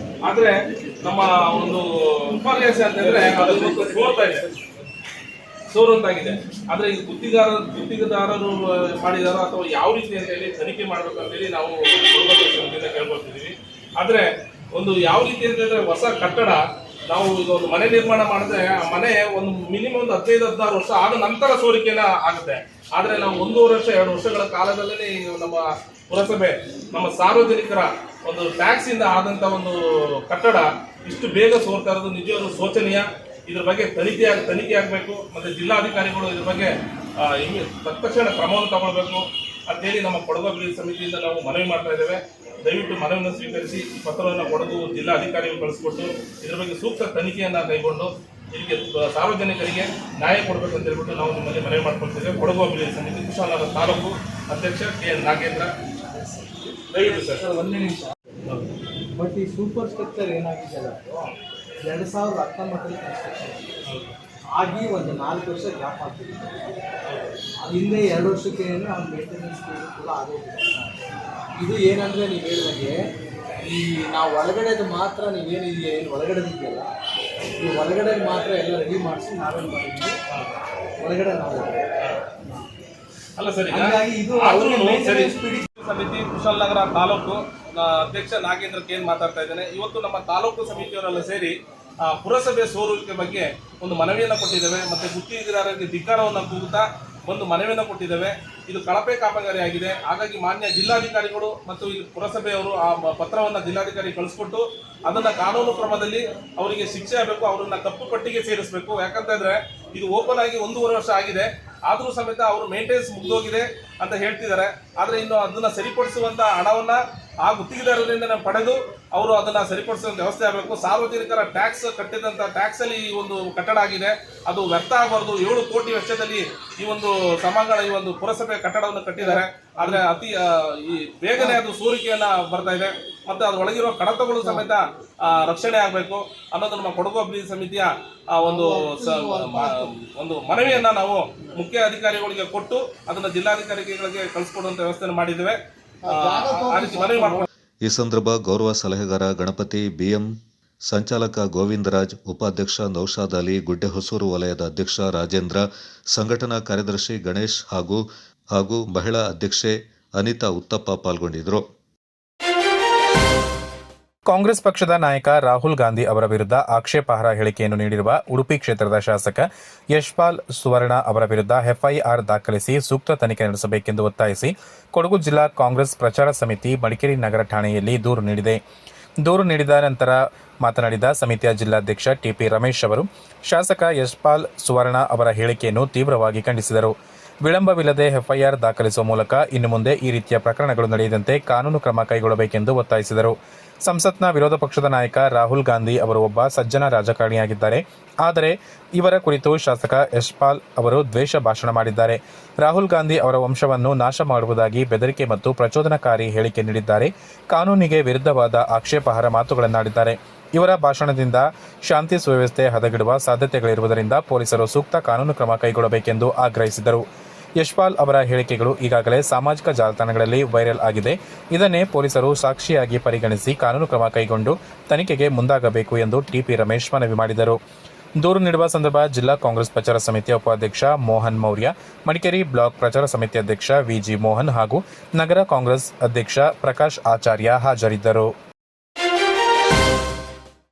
ಆದ್ರೆ ನಮ್ಮ ಒಂದು ಉಪಾಧ್ಯಾಯ ಅಂತಂದ್ರೆ ಅದನ್ನು ಸೋರುವಂತಾಗಿದೆ. ಆದ್ರೆ ಈ ಗುತ್ತಿಗೆದಾರರು ಮಾಡಿದಾರೋ ಅಥವಾ ಯಾವ ರೀತಿ ಅಂತ ಹೇಳಿ ತನಿಖೆ ಮಾಡಬೇಕು ಅಂತೇಳಿ ನಾವು ಕೇಳ್ಕೊಳ್ತಿದ್ದೀವಿ. ಆದ್ರೆ ಒಂದು ಯಾವ ರೀತಿ ಅಂತಂದ್ರೆ ಹೊಸ ಕಟ್ಟಡ ನಾವು ಈಗ ಒಂದು ಮನೆ ನಿರ್ಮಾಣ ಮಾಡಿದ್ರೆ ಆ ಮನೆ ಒಂದು ಮಿನಿಮಮ್ ಒಂದು 15-16 ವರ್ಷ ಆದ ನಂತರ ಸೋರಿಕೆನ ಆಗುತ್ತೆ. ಆದ್ರೆ ನಾವು 1 ವರ್ಷ 2 ವರ್ಷಗಳ ಕಾಲದಲ್ಲೇ ನಮ್ಮ ಪುರಸಭೆ ನಮ್ಮ ಸಾರ್ವಜನಿಕರ ಒಂದು ಟ್ಯಾಕ್ಸ್ ಇಂದ ಆದಂತ ಒಂದು ಕಟ್ಟಡ ಇಷ್ಟು ಬೇಗ ಸೋರ್ತಾ ಇರೋದು ನಿಜವಾಗ್ಲೂ ಶೋಚನೀಯ. ಇದ್ರ ಬಗ್ಗೆ ತನಿಖೆ ಆಗಬೇಕು. ಮತ್ತೆ ಜಿಲ್ಲಾಧಿಕಾರಿಗಳು ಇದ್ರ ಬಗ್ಗೆ ತಕ್ಷಣ ಕ್ರಮವನ್ನು ತಗೊಳ್ಬೇಕು ಅಂತೇಳಿ ನಮ್ಮ ಕೊಡಗು ಅಭಿವೃದ್ಧಿ ಸಮಿತಿಯಿಂದ ನಾವು ಮನವಿ ಮಾಡ್ತಾ ಇದ್ದೇವೆ. ದಯವಿಟ್ಟು ಮನವಿಯನ್ನು ಸ್ವೀಕರಿಸಿ ಈ ಪತ್ರವನ್ನು ಕೊಡಗು ಜಿಲ್ಲಾಧಿಕಾರಿಗಳು ಕಳಿಸ್ಕೊಟ್ಟು ಇದ್ರ ಬಗ್ಗೆ ಸೂಕ್ತ ತನಿಖೆಯನ್ನು ಕೈಗೊಂಡು ಇದಕ್ಕೆ ಸಾರ್ವಜನಿಕರಿಗೆ ನ್ಯಾಯ ಕೊಡಬೇಕು ಅಂತ ಹೇಳ್ಬಿಟ್ಟು ನಾವು ನಿಮ್ಮಲ್ಲಿ ಮನವಿ ಮಾಡ್ಕೊಳ್ತಿದ್ದೇವೆ. ಕೊಡಗು ಅಭಿವೃದ್ಧಿ ಸಮಿತಿ ಕುಶಾಲನಗರ ತಾಲೂಕು ಅಧ್ಯಕ್ಷ ಕೆ ನಾಗೇಂದ್ರ. ದಯವಿಟ್ಟು ಸರ್ 1 ನಿಮಿಷ. ಬಟ್ ಈ ಸೂಪರ್ ಸ್ಟ್ರಕ್ಚರ್ ಏನಾಗಿದೆಯಲ್ಲ 2019 ಕನ್ಸ್ಟ್ರಕ್ಷನ್ ಆಗಿ ಒಂದು 4 ವರ್ಷ ಗ್ಯಾಪ್ ಆಗ್ತಿದೆ. ಹಿಂದೆ 2 ವರ್ಷಕ್ಕೆ ಅವ್ನು ಮೇಂಟೆನೆನ್ಸ್ ಕೂಡ ಆಗೋಗಿದೆ. ಇದು ಏನಂದರೆ ನೀವು ಹೇಳಿದಂಗೆ ಈ ನಾವು ಒಳಗಡೆದು ಮಾತ್ರ ನೀವೇನಿದೆಯಾ ಏನು ಒಳಗಡೆದಿದೆಯಲ್ಲ ಈ ಒಳಗಡೆ ಮಾತ್ರ ಎಲ್ಲ ರೆಡಿ ಮಾಡಿಸಿ ನಾವೇನು ಮಾಡಿದ್ವಿ ಒಳಗಡೆ ನಾವು ಅಲ್ಲ ಸರ್. ಹಾಗಾಗಿ ಇದು ಸಮಿತಿ ಕುಶಾಲನಗರ ತಾಲೂಕು ಅಧ್ಯಕ್ಷ ನಾಗೇಂದ್ರ ಏನ್ ಮಾತಾಡ್ತಾ ಇದ್ದೇನೆ. ಇವತ್ತು ನಮ್ಮ ತಾಲೂಕು ಸಮಿತಿಯವರೆಲ್ಲ ಸೇರಿ ಪುರಸಭೆ ಸೋರುವಿಕೆ ಬಗ್ಗೆ ಒಂದು ಮನವಿಯನ್ನು ಕೊಟ್ಟಿದ್ದೇವೆ. ಮತ್ತೆ ಗುತ್ತಿಗೆದಾರರಿಗೆ ಧಿಕ್ಕಾರವನ್ನು ಕೂಗುತ್ತಾ ಒಂದು ಮನವಿಯನ್ನು ಕೊಟ್ಟಿದ್ದೇವೆ. ಇದು ಕಳಪೆ ಕಾಮಗಾರಿ ಆಗಿದೆ. ಹಾಗಾಗಿ ಮಾನ್ಯ ಜಿಲ್ಲಾಧಿಕಾರಿಗಳು ಮತ್ತು ಈ ಪುರಸಭೆಯವರು ಆ ಪತ್ರವನ್ನು ಜಿಲ್ಲಾಧಿಕಾರಿ ಕಳಿಸ್ಕೊಟ್ಟು ಅದನ್ನ ಕಾನೂನು ಕ್ರಮದಲ್ಲಿ ಅವರಿಗೆ ಶಿಕ್ಷೆ ಆಗಬೇಕು, ಅವರನ್ನ ಕಪ್ಪು ಪಟ್ಟಿಗೆ ಸೇರಿಸಬೇಕು. ಯಾಕಂತಂದ್ರೆ ಇದು ಓಪನ್ ಆಗಿ 1.5 ವರ್ಷ ಆಗಿದೆ, ಆದರೂ ಸಮೇತ ಅವರು ಮೇಂಟೆನೆನ್ಸ್ ಮುಗಿದೋಗಿದೆ ಅಂತ ಹೇಳ್ತಿದ್ದಾರೆ. ಆದರೆ ಇನ್ನು ಅದನ್ನ ಸರಿಪಡಿಸುವಂತ ಹಣವನ್ನ ಆ ಗುತ್ತಿಗೆದಾರರಿಂದ ಪಡೆದು ಅವರು ಅದನ್ನ ಸರಿಪಡಿಸುವಂತ ವ್ಯವಸ್ಥೆ ಆಗಬೇಕು. ಸಾರ್ವಜನಿಕರ ಟ್ಯಾಕ್ಸ್ ಕಟ್ಟಿದಂತ ಟ್ಯಾಕ್ಸ್ ಅಲ್ಲಿ ಈ ಒಂದು ಕಟ್ಟಡ ಆಗಿದೆ, ಅದು ವ್ಯರ್ಥ ಆಗಬಾರ್ದು. 7 ಕೋಟಿ ವೆಚ್ಚದಲ್ಲಿ ಈ ಒಂದು ಸಭಾಂಗಣ ಈ ಒಂದು ಪುರಸಭೆ ಕಟ್ಟಡವನ್ನು ಕಟ್ಟಿದ್ದಾರೆ. ಆದ್ರೆ ಅತಿ ಈ ಬೇಗನೆ ಅದು ಸೋರಿಕೆಯನ್ನ ಬರ್ತಾ ಇದೆ. ಮತ್ತೆ ಅದ್ರ ಒಳಗಿರುವ ಕಡತಗಳು ಸಮೇತ ರಕ್ಷಣೆ ಆಗಬೇಕು ಅನ್ನೋದು ನಮ್ಮ ಕೊಡಗು ಅಭಿವೃದ್ಧಿ ಸಮಿತಿಯ ಒಂದು ಮನವಿಯನ್ನ ನಾವು ಮುಖ್ಯ ಅಧಿಕಾರಿಗಳಿಗೆ ಕೊಟ್ಟು ಅದನ್ನ ಜಿಲ್ಲಾಧಿಕಾರಿಗಳಿಗೆ ಕಳಿಸ್ಕೊಡುವಂತ ವ್ಯವಸ್ಥೆ ಮಾಡಿದ್ದೇವೆ. ಆ ರೀತಿ ಮನವಿ ಮಾಡ್ಕೊಂಡು ಈ ಸಂದರ್ಭ ಗೌರವ ಸಲಹೆಗಾರ ಗಣಪತಿ ಬಿಎಂ, ಸಂಚಾಲಕ ಗೋವಿಂದರಾಜ್, ಉಪಾಧ್ಯಕ್ಷ ನೌಶಾದ್ ಅಲಿ, ಗುಡ್ಡೆಹೊಸೂರು ವಲಯದ ಅಧ್ಯಕ್ಷ ರಾಜೇಂದ್ರ, ಸಂಘಟನಾ ಕಾರ್ಯದರ್ಶಿ ಗಣೇಶ್ ಹಾಗೂ ಮಹಿಳಾ ಅಧ್ಯಕ್ಷೆ ಅನಿತಾ ಉತ್ತಪ್ಪ ಪಾಲ್ಗೊಂಡಿದ್ದರು. ಕಾಂಗ್ರೆಸ್ ಪಕ್ಷದ ನಾಯಕ ರಾಹುಲ್ ಗಾಂಧಿ ಅವರ ವಿರುದ್ಧ ಆಕ್ಷೇಪಾರ್ಹ ಹೇಳಿಕೆಯನ್ನು ನೀಡಿರುವ ಉಡುಪಿ ಕ್ಷೇತ್ರದ ಶಾಸಕ ಯಶ್ಪಾಲ್ ಸುವರ್ಣ ಅವರ ವಿರುದ್ಧ ಎಫ್ಐಆರ್ ದಾಖಲಿಸಿ ಸೂಕ್ತ ತನಿಖೆ ನಡೆಸಬೇಕೆಂದು ಒತ್ತಾಯಿಸಿ ಕೊಡಗು ಜಿಲ್ಲಾ ಕಾಂಗ್ರೆಸ್ ಪ್ರಚಾರ ಸಮಿತಿ ಮಡಿಕೇರಿ ನಗರ ಠಾಣೆಯಲ್ಲಿ ದೂರು ನೀಡಿದೆ. ದೂರು ನೀಡಿದ ನಂತರ ಮಾತನಾಡಿದ ಸಮಿತಿಯ ಜಿಲ್ಲಾಧ್ಯಕ್ಷ ಟಿಪಿ ರಮೇಶ್ ಅವರು ಶಾಸಕ ಯಶ್ಪಾಲ್ ಸುವರ್ಣ ಅವರ ಹೇಳಿಕೆಯನ್ನು ತೀವ್ರವಾಗಿ ಖಂಡಿಸಿದರು. ವಿಳಂಬವಿಲ್ಲದೆ ಎಫ್ಐಆರ್ ದಾಖಲಿಸುವ ಮೂಲಕ ಇನ್ನು ಮುಂದೆ ಈ ರೀತಿಯ ಪ್ರಕರಣಗಳು ನಡೆಯದಂತೆ ಕಾನೂನು ಕ್ರಮ ಕೈಗೊಳ್ಳಬೇಕೆಂದು ಒತ್ತಾಯಿಸಿದರು. ಸಂಸತ್ನ ವಿರೋಧ ಪಕ್ಷದ ನಾಯಕ ರಾಹುಲ್ ಗಾಂಧಿ ಅವರು ಒಬ್ಬ ಸಜ್ಜನ ರಾಜಕಾರಣಿಯಾಗಿದ್ದಾರೆ. ಆದರೆ ಇವರ ಕುರಿತು ಶಾಸಕ ಯಶ್ಪಾಲ್ ಅವರು ದ್ವೇಷ ಭಾಷಣ ಮಾಡಿದ್ದಾರೆ. ರಾಹುಲ್ ಗಾಂಧಿ ಅವರ ವಂಶವನ್ನು ನಾಶ ಮಾಡುವುದಾಗಿ ಬೆದರಿಕೆ ಮತ್ತು ಪ್ರಚೋದನಕಾರಿ ಹೇಳಿಕೆ ನೀಡಿದ್ದಾರೆ. ಕಾನೂನಿಗೆ ವಿರುದ್ಧವಾದ ಆಕ್ಷೇಪಾರ್ಹ ಮಾತುಗಳನ್ನಾಡಿದ್ದಾರೆ. ಇವರ ಭಾಷಣದಿಂದ ಶಾಂತಿ ಸುವ್ಯವಸ್ಥೆ ಹದಗೆಡುವ ಸಾಧ್ಯತೆಗಳಿರುವುದರಿಂದ ಪೊಲೀಸರು ಸೂಕ್ತ ಕಾನೂನು ಕ್ರಮ ಕೈಗೊಳ್ಳಬೇಕೆಂದು ಆಗ್ರಹಿಸಿದರು. ಯಶ್ಪಾಲ್ ಅವರ ಹೇಳಿಕೆಗಳು ಈಗಾಗಲೇ ಸಾಮಾಜಿಕ ಜಾಲತಾಣಗಳಲ್ಲಿ ವೈರಲ್ ಆಗಿದೆ. ಇದನ್ನೇ ಪೊಲೀಸರು ಸಾಕ್ಷಿಯಾಗಿ ಪರಿಗಣಿಸಿ ಕಾನೂನು ಕ್ರಮ ಕೈಗೊಂಡು ತನಿಖೆಗೆ ಮುಂದಾಗಬೇಕು ಎಂದು ಟಿಪಿ ರಮೇಶ್ ಮನವಿ ಮಾಡಿದರು. ದೂರು ನೀಡುವ ಸಂದರ್ಭ ಜಿಲ್ಲಾ ಕಾಂಗ್ರೆಸ್ ಪ್ರಚಾರ ಸಮಿತಿಯ ಉಪಾಧ್ಯಕ್ಷ ಮೋಹನ್ ಮೌರ್ಯ, ಮಡಿಕೇರಿ ಬ್ಲಾಕ್ ಪ್ರಚಾರ ಸಮಿತಿ ಅಧ್ಯಕ್ಷ ವಿಜಿ ಮೋಹನ್ ಹಾಗೂ ನಗರ ಕಾಂಗ್ರೆಸ್ ಅಧ್ಯಕ್ಷ ಪ್ರಕಾಶ್ ಆಚಾರ್ಯ ಹಾಜರಿದ್ದರು.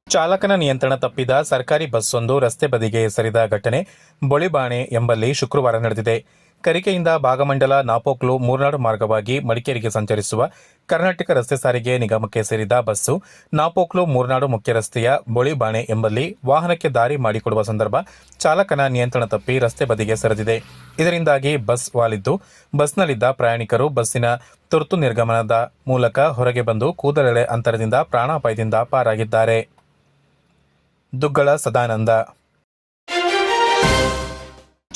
ಚಾಲಕನ ನಿಯಂತ್ರಣ ತಪ್ಪಿದ ಸರ್ಕಾರಿ ಬಸ್ಸೊಂದು ರಸ್ತೆ ಬದಿಗೆ ಎಸರಿದ ಘಟನೆ ಬೊಳಿಬಾಣೆ ಎಂಬಲ್ಲಿ ಶುಕ್ರವಾರ ನಡೆದಿದೆ. ಕರಿಕೆಯಿಂದ ಭಾಗಮಂಡಲ ನಾಪೋಕ್ಲು ಮೂರ್ನಾಡು ಮಾರ್ಗವಾಗಿ ಮಡಿಕೇರಿಗೆ ಸಂಚರಿಸುವ ಕರ್ನಾಟಕ ರಸ್ತೆ ಸಾರಿಗೆ ನಿಗಮಕ್ಕೆ ಸೇರಿದ ಬಸ್ಸು ನಾಪೋಕ್ಲು ಮೂರ್ನಾಡು ಮುಖ್ಯ ರಸ್ತೆಯ ಬೊಳಿಬಾಣೆ ಎಂಬಲ್ಲಿ ವಾಹನಕ್ಕೆ ದಾರಿ ಮಾಡಿಕೊಡುವ ಸಂದರ್ಭ ಚಾಲಕನ ನಿಯಂತ್ರಣ ತಪ್ಪಿ ರಸ್ತೆ ಬದಿಗೆ ಸರಿದಿದೆ. ಇದರಿಂದಾಗಿ ಬಸ್ ವಾಲಿದ್ದು ಬಸ್ನಲ್ಲಿದ್ದ ಪ್ರಯಾಣಿಕರು ಬಸ್ಸಿನ ತುರ್ತು ನಿರ್ಗಮನದ ಮೂಲಕ ಹೊರಗೆ ಬಂದು ಕೂದಲೆಳೆ ಅಂತರದಿಂದ ಪ್ರಾಣಾಪಾಯದಿಂದ ಪಾರಾಗಿದ್ದಾರೆ. ದುಗ್ಗಳ ಸದಾನಂದ.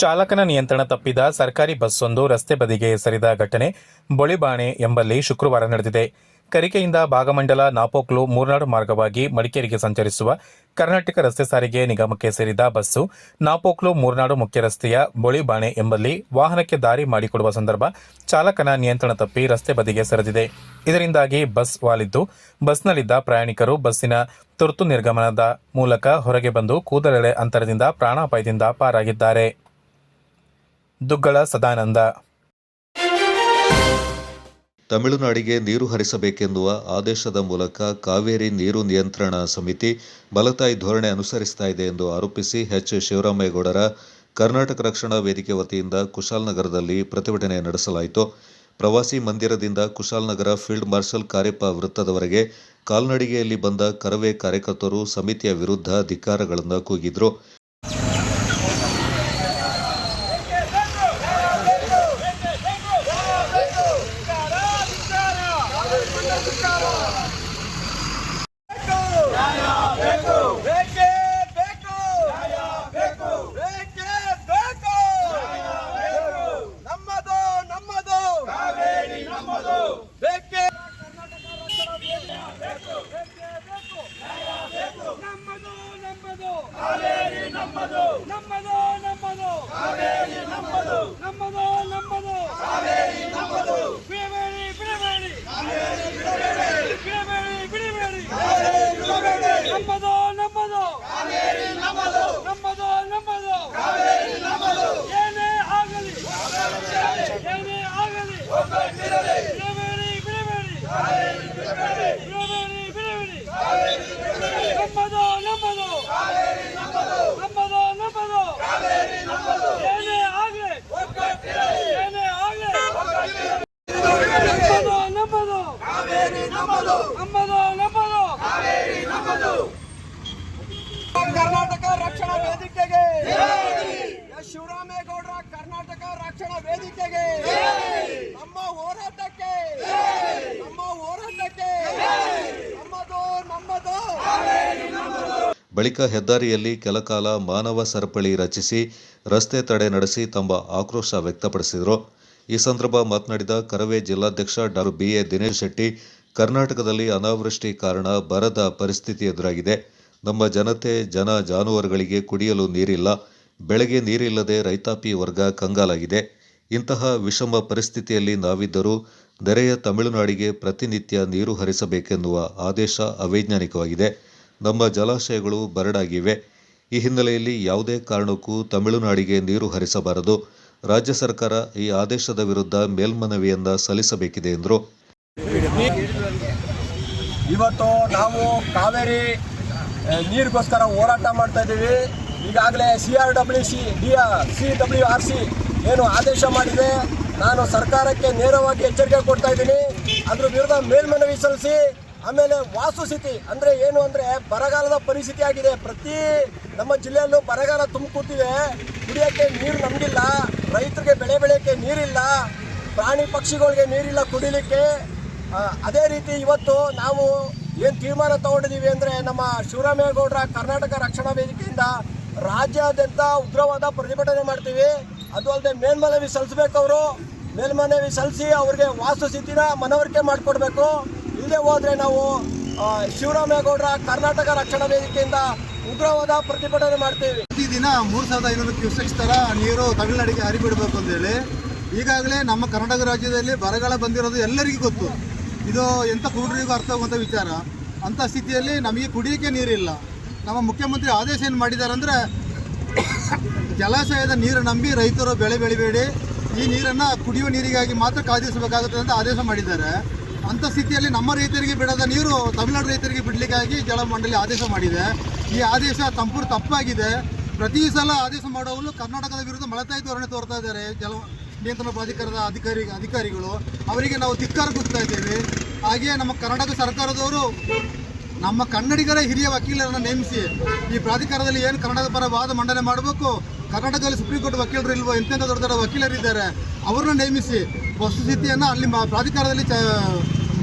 ಚಾಲಕನ ನಿಯಂತ್ರಣ ತಪ್ಪಿದ ಸರ್ಕಾರಿ ಬಸ್ಸೊಂದು ರಸ್ತೆ ಬದಿಗೆ ಎಸರಿದ ಘಟನೆ ಬೊಳಿಬಾಣೆ ಎಂಬಲ್ಲಿ ಶುಕ್ರವಾರ ನಡೆದಿದೆ. ಕರಿಕೆಯಿಂದ ಭಾಗಮಂಡಲ ನಾಪೋಕ್ಲು ಮೂರ್ನಾಡು ಮಾರ್ಗವಾಗಿ ಮಡಿಕೇರಿಗೆ ಸಂಚರಿಸುವ ಕರ್ನಾಟಕ ರಸ್ತೆ ಸಾರಿಗೆ ನಿಗಮಕ್ಕೆ ಸೇರಿದ ಬಸ್ಸು ನಾಪೋಕ್ಲು ಮೂರ್ನಾಡು ಮುಖ್ಯ ರಸ್ತೆಯ ಬೊಳಿಬಾಣೆ ಎಂಬಲ್ಲಿ ವಾಹನಕ್ಕೆ ದಾರಿ ಮಾಡಿಕೊಡುವ ಸಂದರ್ಭ ಚಾಲಕನ ನಿಯಂತ್ರಣ ತಪ್ಪಿ ರಸ್ತೆ ಬದಿಗೆ ಸರಿದಿದೆ. ಇದರಿಂದಾಗಿ ಬಸ್ ವಾಲಿದ್ದು ಬಸ್ನಲ್ಲಿದ್ದ ಪ್ರಯಾಣಿಕರು ಬಸ್ಸಿನ ತುರ್ತು ನಿರ್ಗಮನದ ಮೂಲಕ ಹೊರಗೆ ಬಂದು ಕೂದಲೆಳೆ ಅಂತರದಿಂದ ಪ್ರಾಣಾಪಾಯದಿಂದ ಪಾರಾಗಿದ್ದಾರೆ. ದುಗ್ಗಳ ಸದಾನಂದ. ತಮಿಳುನಾಡಿಗೆ ನೀರು ಹರಿಸಬೇಕೆನ್ನುವ ಆದೇಶದ ಮೂಲಕ ಕಾವೇರಿ ನೀರು ನಿಯಂತ್ರಣ ಸಮಿತಿ ಬಲತಾಯಿ ಧೋರಣೆ ಅನುಸರಿಸ್ತಾ ಇದೆ ಎಂದು ಆರೋಪಿಸಿ ಎಚ್ ಶಿವರಾಮೇಗೌಡರ ಕರ್ನಾಟಕ ರಕ್ಷಣಾ ವೇದಿಕೆ ವತಿಯಿಂದ ಕುಶಾಲನಗರದಲ್ಲಿ ಪ್ರತಿಭಟನೆ ನಡೆಸಲಾಯಿತು. ಪ್ರವಾಸಿ ಮಂದಿರದಿಂದ ಕುಶಾಲನಗರ ಫೀಲ್ಡ್ ಮಾರ್ಷಲ್ ಕಾರ್ಯಪ್ಪ ವೃತ್ತದವರೆಗೆ ಕಾಲ್ನಡಿಗೆಯಲ್ಲಿ ಬಂದ ಕರವೇ ಕಾರ್ಯಕರ್ತರು ಸಮಿತಿಯ ವಿರುದ್ಧ ಧಿಕ್ಕಾರಗಳನ್ನು ಕೂಗಿದ್ರು. ಕರ್ನಾಟಕ ರಕ್ಷಣಾ ವೇದಿಕೆಗೆ ಶಿವರಾಮೇಗೌಡರ ಕರ್ನಾಟಕ ರಕ್ಷಣಾ ವೇದಿಕೆಗೆ ನಮ್ಮ ಹೋರಾಟಕ್ಕೆ ನಮ್ಮದು ಬಳಿಕ ಹೆದ್ದಾರಿಯಲ್ಲಿ ಕೆಲಕಾಲ ಮಾನವ ಸರಪಳಿ ರಚಿಸಿ ರಸ್ತೆ ತಡೆ ನಡೆಸಿ ತಮ್ಮ ಆಕ್ರೋಶ ವ್ಯಕ್ತಪಡಿಸಿದರು. ಈ ಸಂದರ್ಭ ಮಾತನಾಡಿದ ಕರವೇ ಜಿಲ್ಲಾಧ್ಯಕ್ಷ ಡಾ. BA ದಿನೇಶ್ ಶೆಟ್ಟಿ, ಕರ್ನಾಟಕದಲ್ಲಿ ಅನಾವೃಷ್ಟಿ ಕಾರಣ ಬರದ ಪರಿಸ್ಥಿತಿ ಎದುರಾಗಿದೆ. ನಮ್ಮ ಜನತೆ ಜಾನುವಾರುಗಳಿಗೆ ಕುಡಿಯಲು ನೀರಿಲ್ಲ. ಬೆಳೆಗೆ ನೀರಿಲ್ಲದೆ ರೈತಾಪಿ ವರ್ಗ ಕಂಗಾಲಾಗಿದೆ. ಇಂತಹ ವಿಷಮ ಪರಿಸ್ಥಿತಿಯಲ್ಲಿ ನಾವಿದ್ದರೂ ನೆರೆಯ ತಮಿಳುನಾಡಿಗೆ ಪ್ರತಿನಿತ್ಯ ನೀರು ಹರಿಸಬೇಕೆನ್ನುವ ಆದೇಶ ಅವೈಜ್ಞಾನಿಕವಾಗಿದೆ. ನಮ್ಮ ಜಲಾಶಯಗಳು ಬರಡಾಗಿವೆ. ಈ ಹಿನ್ನೆಲೆಯಲ್ಲಿ ಯಾವುದೇ ಕಾರಣಕ್ಕೂ ತಮಿಳುನಾಡಿಗೆ ನೀರು ಹರಿಸಬಾರದು. ರಾಜ್ಯ ಸರ್ಕಾರ ಈ ಆದೇಶದ ವಿರುದ್ಧ ಮೇಲ್ಮನವಿಯನ್ನ ಸಲ್ಲಿಸಬೇಕಿದೆ ಎಂದರು. ಇವತ್ತು ನಾವು ಕಾವೇರಿ ನೀರಿಗೋಸ್ಕರ ಹೋರಾಟ ಮಾಡ್ತಾ ಇದ್ದೀವಿ. ಈಗಾಗಲೇ CWRC ಏನು ಆದೇಶ ಮಾಡಿದೆ, ನಾನು ಸರ್ಕಾರಕ್ಕೆ ನೇರವಾಗಿ ಎಚ್ಚರಿಕೆ ಕೊಡ್ತಾ ಇದ್ದೀನಿ. ಅದ್ರ ವಿರುದ್ಧ ಮೇಲ್ಮನವಿ ಸಲ್ಲಿಸಿ, ಆಮೇಲೆ ವಾಸ್ತುಸ್ಥಿತಿ ಅಂದರೆ ಏನು ಅಂದರೆ ಬರಗಾಲದ ಪರಿಸ್ಥಿತಿ ಆಗಿದೆ. ಪ್ರತಿ ನಮ್ಮ ಜಿಲ್ಲೆಯಲ್ಲೂ ಬರಗಾಲ ತುಂಬಿಕೂತಿದೆ. ಕುಡಿಯೋಕ್ಕೆ ನೀರು ನಮಗಿಲ್ಲ, ರೈತರಿಗೆ ಬೆಳೆ ಬೆಳೆಯೋಕ್ಕೆ ನೀರಿಲ್ಲ, ಪ್ರಾಣಿ ಪಕ್ಷಿಗಳಿಗೆ ನೀರಿಲ್ಲ ಕುಡಿಲಿಕ್ಕೆ. ಅದೇ ರೀತಿ ಇವತ್ತು ನಾವು ಏನು ತೀರ್ಮಾನ ತಗೊಂಡಿದ್ದೀವಿ ಅಂದರೆ ನಮ್ಮ ಶಿವರಾಮೇಗೌಡರ ಕರ್ನಾಟಕ ರಕ್ಷಣಾ ವೇದಿಕೆಯಿಂದ ರಾಜ್ಯಾದ್ಯಂತ ಉಗ್ರವಾದ ಪ್ರತಿಭಟನೆ ಮಾಡ್ತೀವಿ. ಅದು ಅಲ್ಲದೆ ಮೇಲ್ಮನವಿ ಸಲ್ಲಿಸಬೇಕು. ಅವರು ಮೇಲ್ಮನವಿ ಸಲ್ಲಿಸಿ ಅವ್ರಿಗೆ ವಾಸ್ತುಸ್ಥಿತಿನ ಮನವರಿಕೆ ಮಾಡಿಕೊಡ್ಬೇಕು. ಇಲ್ಲದೆ ಹೋದರೆ ನಾವು ಶಿವರಾಮೇಗೌಡರ ಕರ್ನಾಟಕ ರಕ್ಷಣಾ ವೇದಿಕೆಯಿಂದ ಉಗ್ರವಾದ ಪ್ರತಿಭಟನೆ ಮಾಡ್ತೀವಿ. ಪ್ರತಿದಿನ 3500 ಕ್ಯೂಸೆಕ್ಸ್ ಥರ ನೀರು ತಮಿಳುನಾಡಿಗೆ ಹರಿಬಿಡಬೇಕು ಅಂತೇಳಿ ಈಗಾಗಲೇ ನಮ್ಮ ಕರ್ನಾಟಕ ರಾಜ್ಯದಲ್ಲಿ ಬರಗಾಲ ಬಂದಿರೋದು ಎಲ್ಲರಿಗೂ ಗೊತ್ತು. ಇದು ಎಂಥ ಕುರುಡರಿಗೂ ಅರ್ಥ ಆಗುವಂಥ ವಿಚಾರ. ಅಂಥ ಸ್ಥಿತಿಯಲ್ಲಿ ನಮಗೆ ಕುಡಿಯೋಕ್ಕೆ ನೀರಿಲ್ಲ. ನಮ್ಮ ಮುಖ್ಯಮಂತ್ರಿ ಆದೇಶ ಏನು ಮಾಡಿದ್ದಾರೆ ಅಂದರೆ, ಜಲಾಶಯದ ನೀರು ನಂಬಿ ರೈತರು ಬೆಳೆ ಬೆಳಿಬೇಡಿ, ಈ ನೀರನ್ನು ಕುಡಿಯುವ ನೀರಿಗಾಗಿ ಮಾತ್ರ ಕಾದಿರಿಸಬೇಕಾಗುತ್ತೆ ಅಂತ ಆದೇಶ ಮಾಡಿದ್ದಾರೆ. ಅಂಥ ಸ್ಥಿತಿಯಲ್ಲಿ ನಮ್ಮ ರೈತರಿಗೆ ಬಿಡದ ನೀರು ತಮಿಳುನಾಡು ರೈತರಿಗೆ ಬಿಡಲಿಕ್ಕಾಗಿ ಜಲಮಂಡಳಿ ಆದೇಶ ಮಾಡಿದೆ. ಈ ಆದೇಶ ಸಂಪೂರ್ಣ ತಪ್ಪಾಗಿದೆ. ಪ್ರತಿ ಸಲ ಆದೇಶ ಮಾಡೋರು ಕರ್ನಾಟಕದ ವಿರುದ್ಧ ಮಲತಾಯಿ ಧೋರಣೆ ತೋರ್ತಾ ಇದ್ದಾರೆ ಜಲ ನಿಯಂತ್ರಣ ಪ್ರಾಧಿಕಾರದ ಅಧಿಕಾರಿಗಳು. ಅವರಿಗೆ ನಾವು ಧಿಕ್ಕಾರ ಕೊಡ್ತಾ ಇದ್ದೇವೆ. ಹಾಗೆಯೇ ನಮ್ಮ ಕರ್ನಾಟಕ ಸರ್ಕಾರದವರು ನಮ್ಮ ಕನ್ನಡಿಗರ ಹಿರಿಯ ವಕೀಲರನ್ನು ನೇಮಿಸಿ ಈ ಪ್ರಾಧಿಕಾರದಲ್ಲಿ ಏನು ಕನ್ನಡದ ಪರ ವಾದ ಮಂಡನೆ ಮಾಡಬೇಕು, ಕರ್ನಾಟಕದಲ್ಲಿ ಸುಪ್ರೀಂ ಕೋರ್ಟ್ ವಕೀಲರು ಇಲ್ವೋ, ಎಂತೆಂಥ ದೊಡ್ಡ ದೊಡ್ಡ ವಕೀಲರಿದ್ದಾರೆ, ಅವ್ರನ್ನ ನೇಮಿಸಿ ವಸ್ತುಸ್ಥಿತಿಯನ್ನು ಅಲ್ಲಿ ಪ್ರಾಧಿಕಾರದಲ್ಲಿ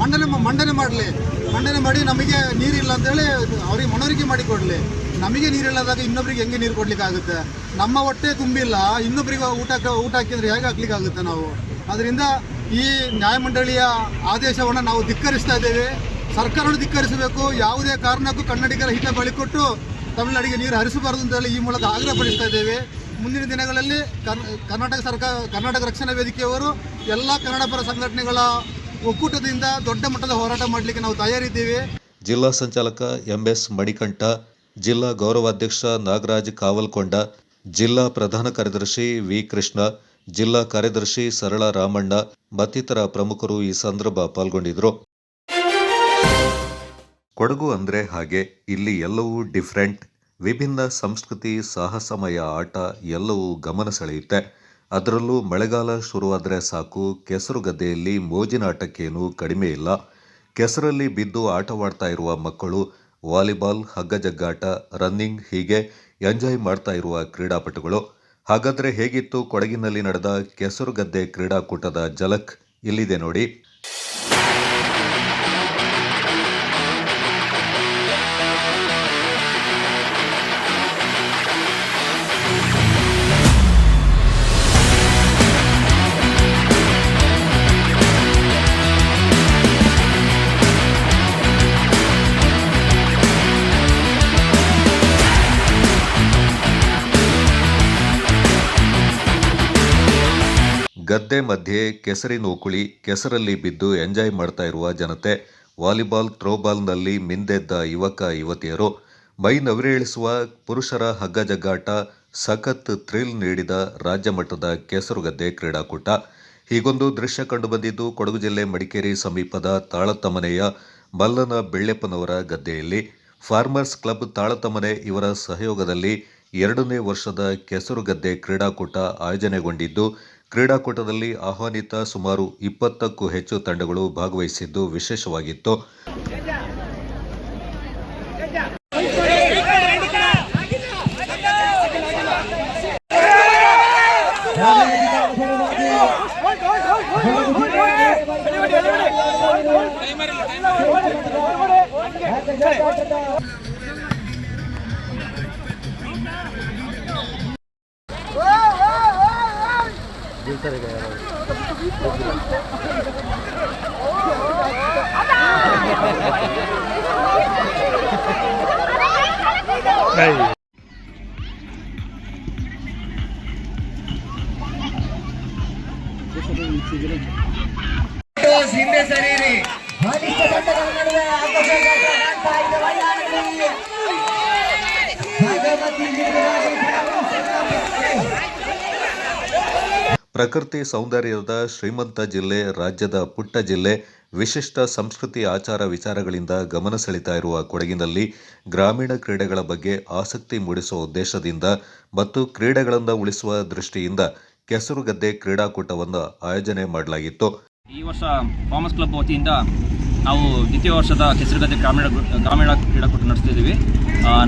ಮಂಡನೆ ಮಾಡಿ ನಮಗೆ ನೀರಿಲ್ಲ ಅಂತೇಳಿ ಅವ್ರಿಗೆ ಮನವರಿಕೆ ಮಾಡಿಕೊಡಲಿ. ನಮಗೆ ನೀರಿಲ್ಲದಾಗ ಇನ್ನೊಬ್ರಿಗೆ ಹೆಂಗೆ ನೀರು ಕೊಡಲಿಕ್ಕಾಗುತ್ತೆ? ನಮ್ಮ ಹೊಟ್ಟೆ ತುಂಬಿಲ್ಲ, ಇನ್ನೊಬ್ಬರಿಗೆ ಊಟ ಹಾಕಿದ್ರೆ ಹೇಗೆ ಹಾಕ್ಲಿಕ್ಕಾಗುತ್ತೆ ನಾವು? ಅದರಿಂದ ಈ ನ್ಯಾಯಮಂಡಳಿಯ ಆದೇಶವನ್ನು ನಾವು ಧಿಕ್ಕರಿಸ್ತಾ ಇದ್ದೇವೆ. ಸರ್ಕಾರವನ್ನು ಧಿಕ್ಕರಿಸಬೇಕು. ಯಾವುದೇ ಕಾರಣಕ್ಕೂ ಕನ್ನಡಿಗರ ಹಿತ ಬಳಿಕೊಟ್ಟು ತಮಿಳುನಾಡಿಗೆ ನೀರು ಹರಿಸಬಾರದು ಅಂತೇಳಿ ಈ ಮೂಲಕ ಆಗ್ರಹಪಡಿಸ್ತಾ ಇದ್ದೇವೆ. ಮುಂದಿನ ದಿನಗಳಲ್ಲಿ ಕರ್ನಾಟಕ ರಕ್ಷಣಾ ವೇದಿಕೆಯವರು ಎಲ್ಲ ಕನ್ನಡ ಪರ ಸಂಘಟನೆಗಳ ಒಕ್ಕೂಟದಿಂದ ದೊಡ್ಡ ಮಟ್ಟದ ಹೋರಾಟ ಮಾಡಲಿಕ್ಕೆ ನಾವು ತಯಾರಿದ್ದೇವೆ. ಜಿಲ್ಲಾ ಸಂಚಾಲಕ MS ಮಣಿಕಂಠ, ಜಿಲ್ಲಾ ಗೌರವಾಧ್ಯಕ್ಷ ನಾಗರಾಜ್ ಕಾವಲ್ಕೊಂಡ, ಜಿಲ್ಲಾ ಪ್ರಧಾನ ಕಾರ್ಯದರ್ಶಿ V ಕೃಷ್ಣ, ಜಿಲ್ಲಾ ಕಾರ್ಯದರ್ಶಿ ಸರಳ ರಾಮಣ್ಣ ಮತ್ತಿತರ ಪ್ರಮುಖರು ಈ ಸಂದರ್ಭ ಪಾಲ್ಗೊಂಡಿದ್ದರು. ಕೊಡಗು ಅಂದ್ರೆ ಹಾಗೆ, ಇಲ್ಲಿ ಎಲ್ಲವೂ ಡಿಫ್ರೆಂಟ್. ವಿಭಿನ್ನ ಸಂಸ್ಕೃತಿ, ಸಾಹಸಮಯ ಆಟ ಎಲ್ಲವೂ ಗಮನ ಸೆಳೆಯುತ್ತೆ. ಅದರಲ್ಲೂ ಮಳೆಗಾಲ ಶುರುವಾದರೆ ಸಾಕು, ಕೆಸರು ಗದ್ದೆಯಲ್ಲಿ ಮೋಜಿನ ಆಟಕ್ಕೇನೂ ಕಡಿಮೆ ಇಲ್ಲ. ಕೆಸರಲ್ಲಿ ಬಿದ್ದು ಆಟವಾಡ್ತಾ ಇರುವ ಮಕ್ಕಳು, ವಾಲಿಬಾಲ್, ಹಗ್ಗಜಗ್ಗಾಟ, ರನ್ನಿಂಗ್ ಹೀಗೆ ಎಂಜಾಯ್ ಮಾಡ್ತಾ ಇರುವ ಕ್ರೀಡಾಪಟುಗಳು. ಹಾಗಾದರೆ ಹೇಗಿತ್ತು ಕೊಡಗಿನಲ್ಲಿ ನಡೆದ ಕೆಸರುಗದ್ದೆ ಕ್ರೀಡಾಕೂಟದ ಝಲಕ್ ಇಲ್ಲಿದೆ ನೋಡಿ. ಗದ್ದೆ ಮಧ್ಯೆ ಕೆಸರಿನ ಉಕುಳಿ, ಕೆಸರಲ್ಲಿ ಬಿದ್ದು ಎಂಜಾಯ್ ಮಾಡ್ತಾ ಇರುವ ಜನತೆ, ವಾಲಿಬಾಲ್, ಥ್ರೋಬಾಲ್ನಲ್ಲಿ ಮಿಂದೆದ್ದ ಯುವಕ ಯುವತಿಯರು, ಮೈ ನವಿರೇಳಿಸುವ ಪುರುಷರ ಹಗ್ಗಜಗ್ಗಾಟ, ಸಖತ್ ಥ್ರಿಲ್ ನೀಡಿದ ರಾಜ್ಯ ಮಟ್ಟದ ಕೆಸರುಗದ್ದೆ ಕ್ರೀಡಾಕೂಟ. ಹೀಗೊಂದು ದೃಶ್ಯ ಕಂಡುಬಂದಿದ್ದು ಕೊಡಗು ಜಿಲ್ಲೆ ಮಡಿಕೇರಿ ಸಮೀಪದ ತಾಳತಮನೆಯ ಮಲ್ಲನ ಬೆಳ್ಳೆಪ್ಪನವರ ಗದ್ದೆಯಲ್ಲಿ. ಫಾರ್ಮರ್ಸ್ ಕ್ಲಬ್ ತಾಳತಮನೆ ಇವರ ಸಹಯೋಗದಲ್ಲಿ 2ನೇ ವರ್ಷದ ಕೆಸರುಗದ್ದೆ ಕ್ರೀಡಾಕೂಟ ಆಯೋಜನೆಗೊಂಡಿದ್ದು, ಕ್ರೀಡಾಕೂಟದಲ್ಲಿ ಆಹ್ವಾನಿತ ಸುಮಾರು 20ಕ್ಕೂ ಹೆಚ್ಚು ತಂಡಗಳು ಭಾಗವಹಿಸಿದ್ದು ವಿಶೇಷವಾಗಿತ್ತು. ಹಿಂದೆ ಸರಿರಿ ಪ್ರಕೃತಿ ಸೌಂದರ್ಯದ ಶ್ರೀಮಂತ ಜಿಲ್ಲೆ, ರಾಜ್ಯದ ಪುಟ್ಟ ಜಿಲ್ಲೆ, ವಿಶಿಷ್ಟ ಸಂಸ್ಕೃತಿ ಆಚಾರ ವಿಚಾರಗಳಿಂದ ಗಮನ ಸೆಳೀತಾ ಇರುವ ಕೊಡಗಿನಲ್ಲಿ ಗ್ರಾಮೀಣ ಕ್ರೀಡೆಗಳ ಬಗ್ಗೆ ಆಸಕ್ತಿ ಮೂಡಿಸುವ ಉದ್ದೇಶದಿಂದ ಮತ್ತು ಕ್ರೀಡೆಗಳನ್ನು ಉಳಿಸುವ ದೃಷ್ಟಿಯಿಂದ ಕೆಸರುಗದ್ದೆ ಕ್ರೀಡಾಕೂಟವನ್ನು ಆಯೋಜನೆ ಮಾಡಲಾಗಿತ್ತು. ಈ ವರ್ಷ ಫಾರ್ಮರ್ಸ್ ಕ್ಲಬ್ ವತಿಯಿಂದ ನಾವು ದ್ವಿತೀಯ ವರ್ಷದ ಕೆಸರುಗದ್ದೆ ಗ್ರಾಮೀಣ ಕ್ರೀಡಾಕೂಟ ನಡೆಸ್ತಿದ್ದೀವಿ.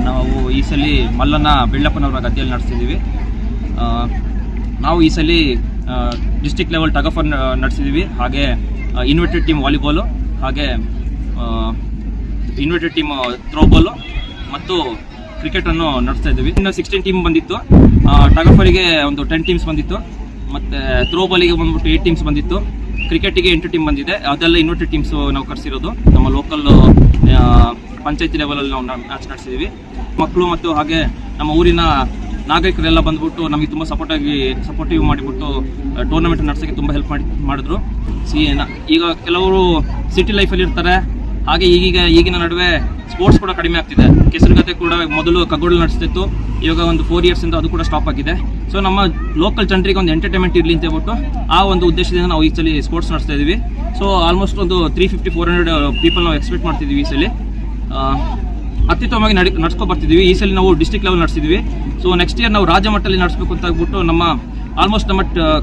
ನಾವು ಈ ಸಲ ಮಲ್ಲನ್ನ ಬೆಳ್ಳಪ್ಪನವರ ಗದ್ದೆಯಲ್ಲಿ ನಡೆಸ್ತಿದ್ದೀವಿ. ನಾವು ಈ ಸಲ district level tug of war ನಡೆಸಿದ್ದೀವಿ. ಹಾಗೆ ಇನ್ವೈಟೆಡ್ ಟೀಮ್ ವಾಲಿಬಾಲು, ಹಾಗೆ ಇನ್ವೈಟೆಡ್ ಟೀಮ್ ಥ್ರೋಬಾಲು ಮತ್ತು ಕ್ರಿಕೆಟನ್ನು ನಡೆಸ್ತಾ ಇದ್ದೀವಿ. ಇನ್ನು 16 ಟೀಮ್ ಬಂದಿತ್ತು. ಟಗ್ ಆಫ್ ವಾರಿಗೆ ಒಂದು 10 ಟೀಮ್ಸ್ ಬಂದಿತ್ತು. ಮತ್ತು ಥ್ರೋಬಾಲಿಗೆ ಬಂದ್ಬಿಟ್ಟು 8 ಟೀಮ್ಸ್ ಬಂದಿತ್ತು. ಕ್ರಿಕೆಟಿಗೆ 8 ಟೀಮ್ ಬಂದಿದೆ. ಅದೆಲ್ಲ ಇನ್ವೈಟೆಡ್ ಟೀಮ್ಸು ನಾವು ಕರೆಸಿರೋದು. ನಮ್ಮ ಲೋಕಲ್ ಪಂಚಾಯತಿ ಲೆವೆಲಲ್ಲಿ ನಾವು ಮ್ಯಾಚ್ ನಡೆಸಿದ್ದೀವಿ. ಮಕ್ಕಳು ಮತ್ತು ಹಾಗೆ ನಮ್ಮ ಊರಿನ ನಾಗರಿಕರೆಲ್ಲ ಬಂದ್ಬಿಟ್ಟು ನಮಗೆ ತುಂಬ ಸಪೋರ್ಟಿವ್ ಮಾಡಿಬಿಟ್ಟು ಟೂರ್ನಮೆಂಟ್ ನಡೆಸೋಕ್ಕೆ ತುಂಬ ಹೆಲ್ಪ್ ಮಾಡಿದ್ರು. ಈಗ ಕೆಲವರು ಸಿಟಿ ಲೈಫಲ್ಲಿ ಇರ್ತಾರೆ. ಹಾಗೆ ಈಗಿನ ನಡುವೆ ಸ್ಪೋರ್ಟ್ಸ್ ಕೂಡ ಕಡಿಮೆ ಆಗ್ತಿದೆ. ಕೆಸರುಗದ್ದೆ ಕೂಡ ಮೊದಲು ಕಗ್ಗೋಳು ನಡೆಸ್ತಿತ್ತು, ಇವಾಗ ಒಂದು 4 ಇಯರ್ಸಿಂದ ಅದು ಕೂಡ ಸ್ಟಾಪ್ ಆಗಿದೆ. ಸೊ ನಮ್ಮ ಲೋಕಲ್ ಜನರಿಗೆ ಒಂದು ಎಂಟರ್ಟೈನ್ಮೆಂಟ್ ಇರಲಿ ಅಂತ ಹೇಳ್ಬಿಟ್ಟು ಆ ಒಂದು ಉದ್ದೇಶದಿಂದ ನಾವು ಈ ಸಲ ಸ್ಪೋರ್ಟ್ಸ್ ನಡೆಸ್ತಾ ಇದ್ದೀವಿ. ಸೊ ಆಲ್ಮೋಸ್ಟ್ ಒಂದು 350-400 ಪೀಪಲ್ ನಾವು ಎಕ್ಸ್ಪೆಕ್ಟ್ ಮಾಡ್ತಿದ್ದೀವಿ. ಈ ಸಲ ಅತ್ಯುತ್ತಮವಾಗಿ ನಡ್ಸ್ಕೊ ಬರ್ತಿದ್ದೀವಿ. ಈ ಸಲ ನಾವು ಡಿಸ್ಟಿಕ್ ಲೆವೆಲ್ ನಡೆಸಿದ್ವಿ. ಸೊ ನೆಕ್ಸ್ಟ್ ಇಯರ್ ನಾವು ರಾಜ್ಯ ಮಟ್ಟದಲ್ಲಿ ನಡೆಸಬೇಕು ಅಂತ ಆಗ್ಬಿಟ್ಟು ನಮ್ಮ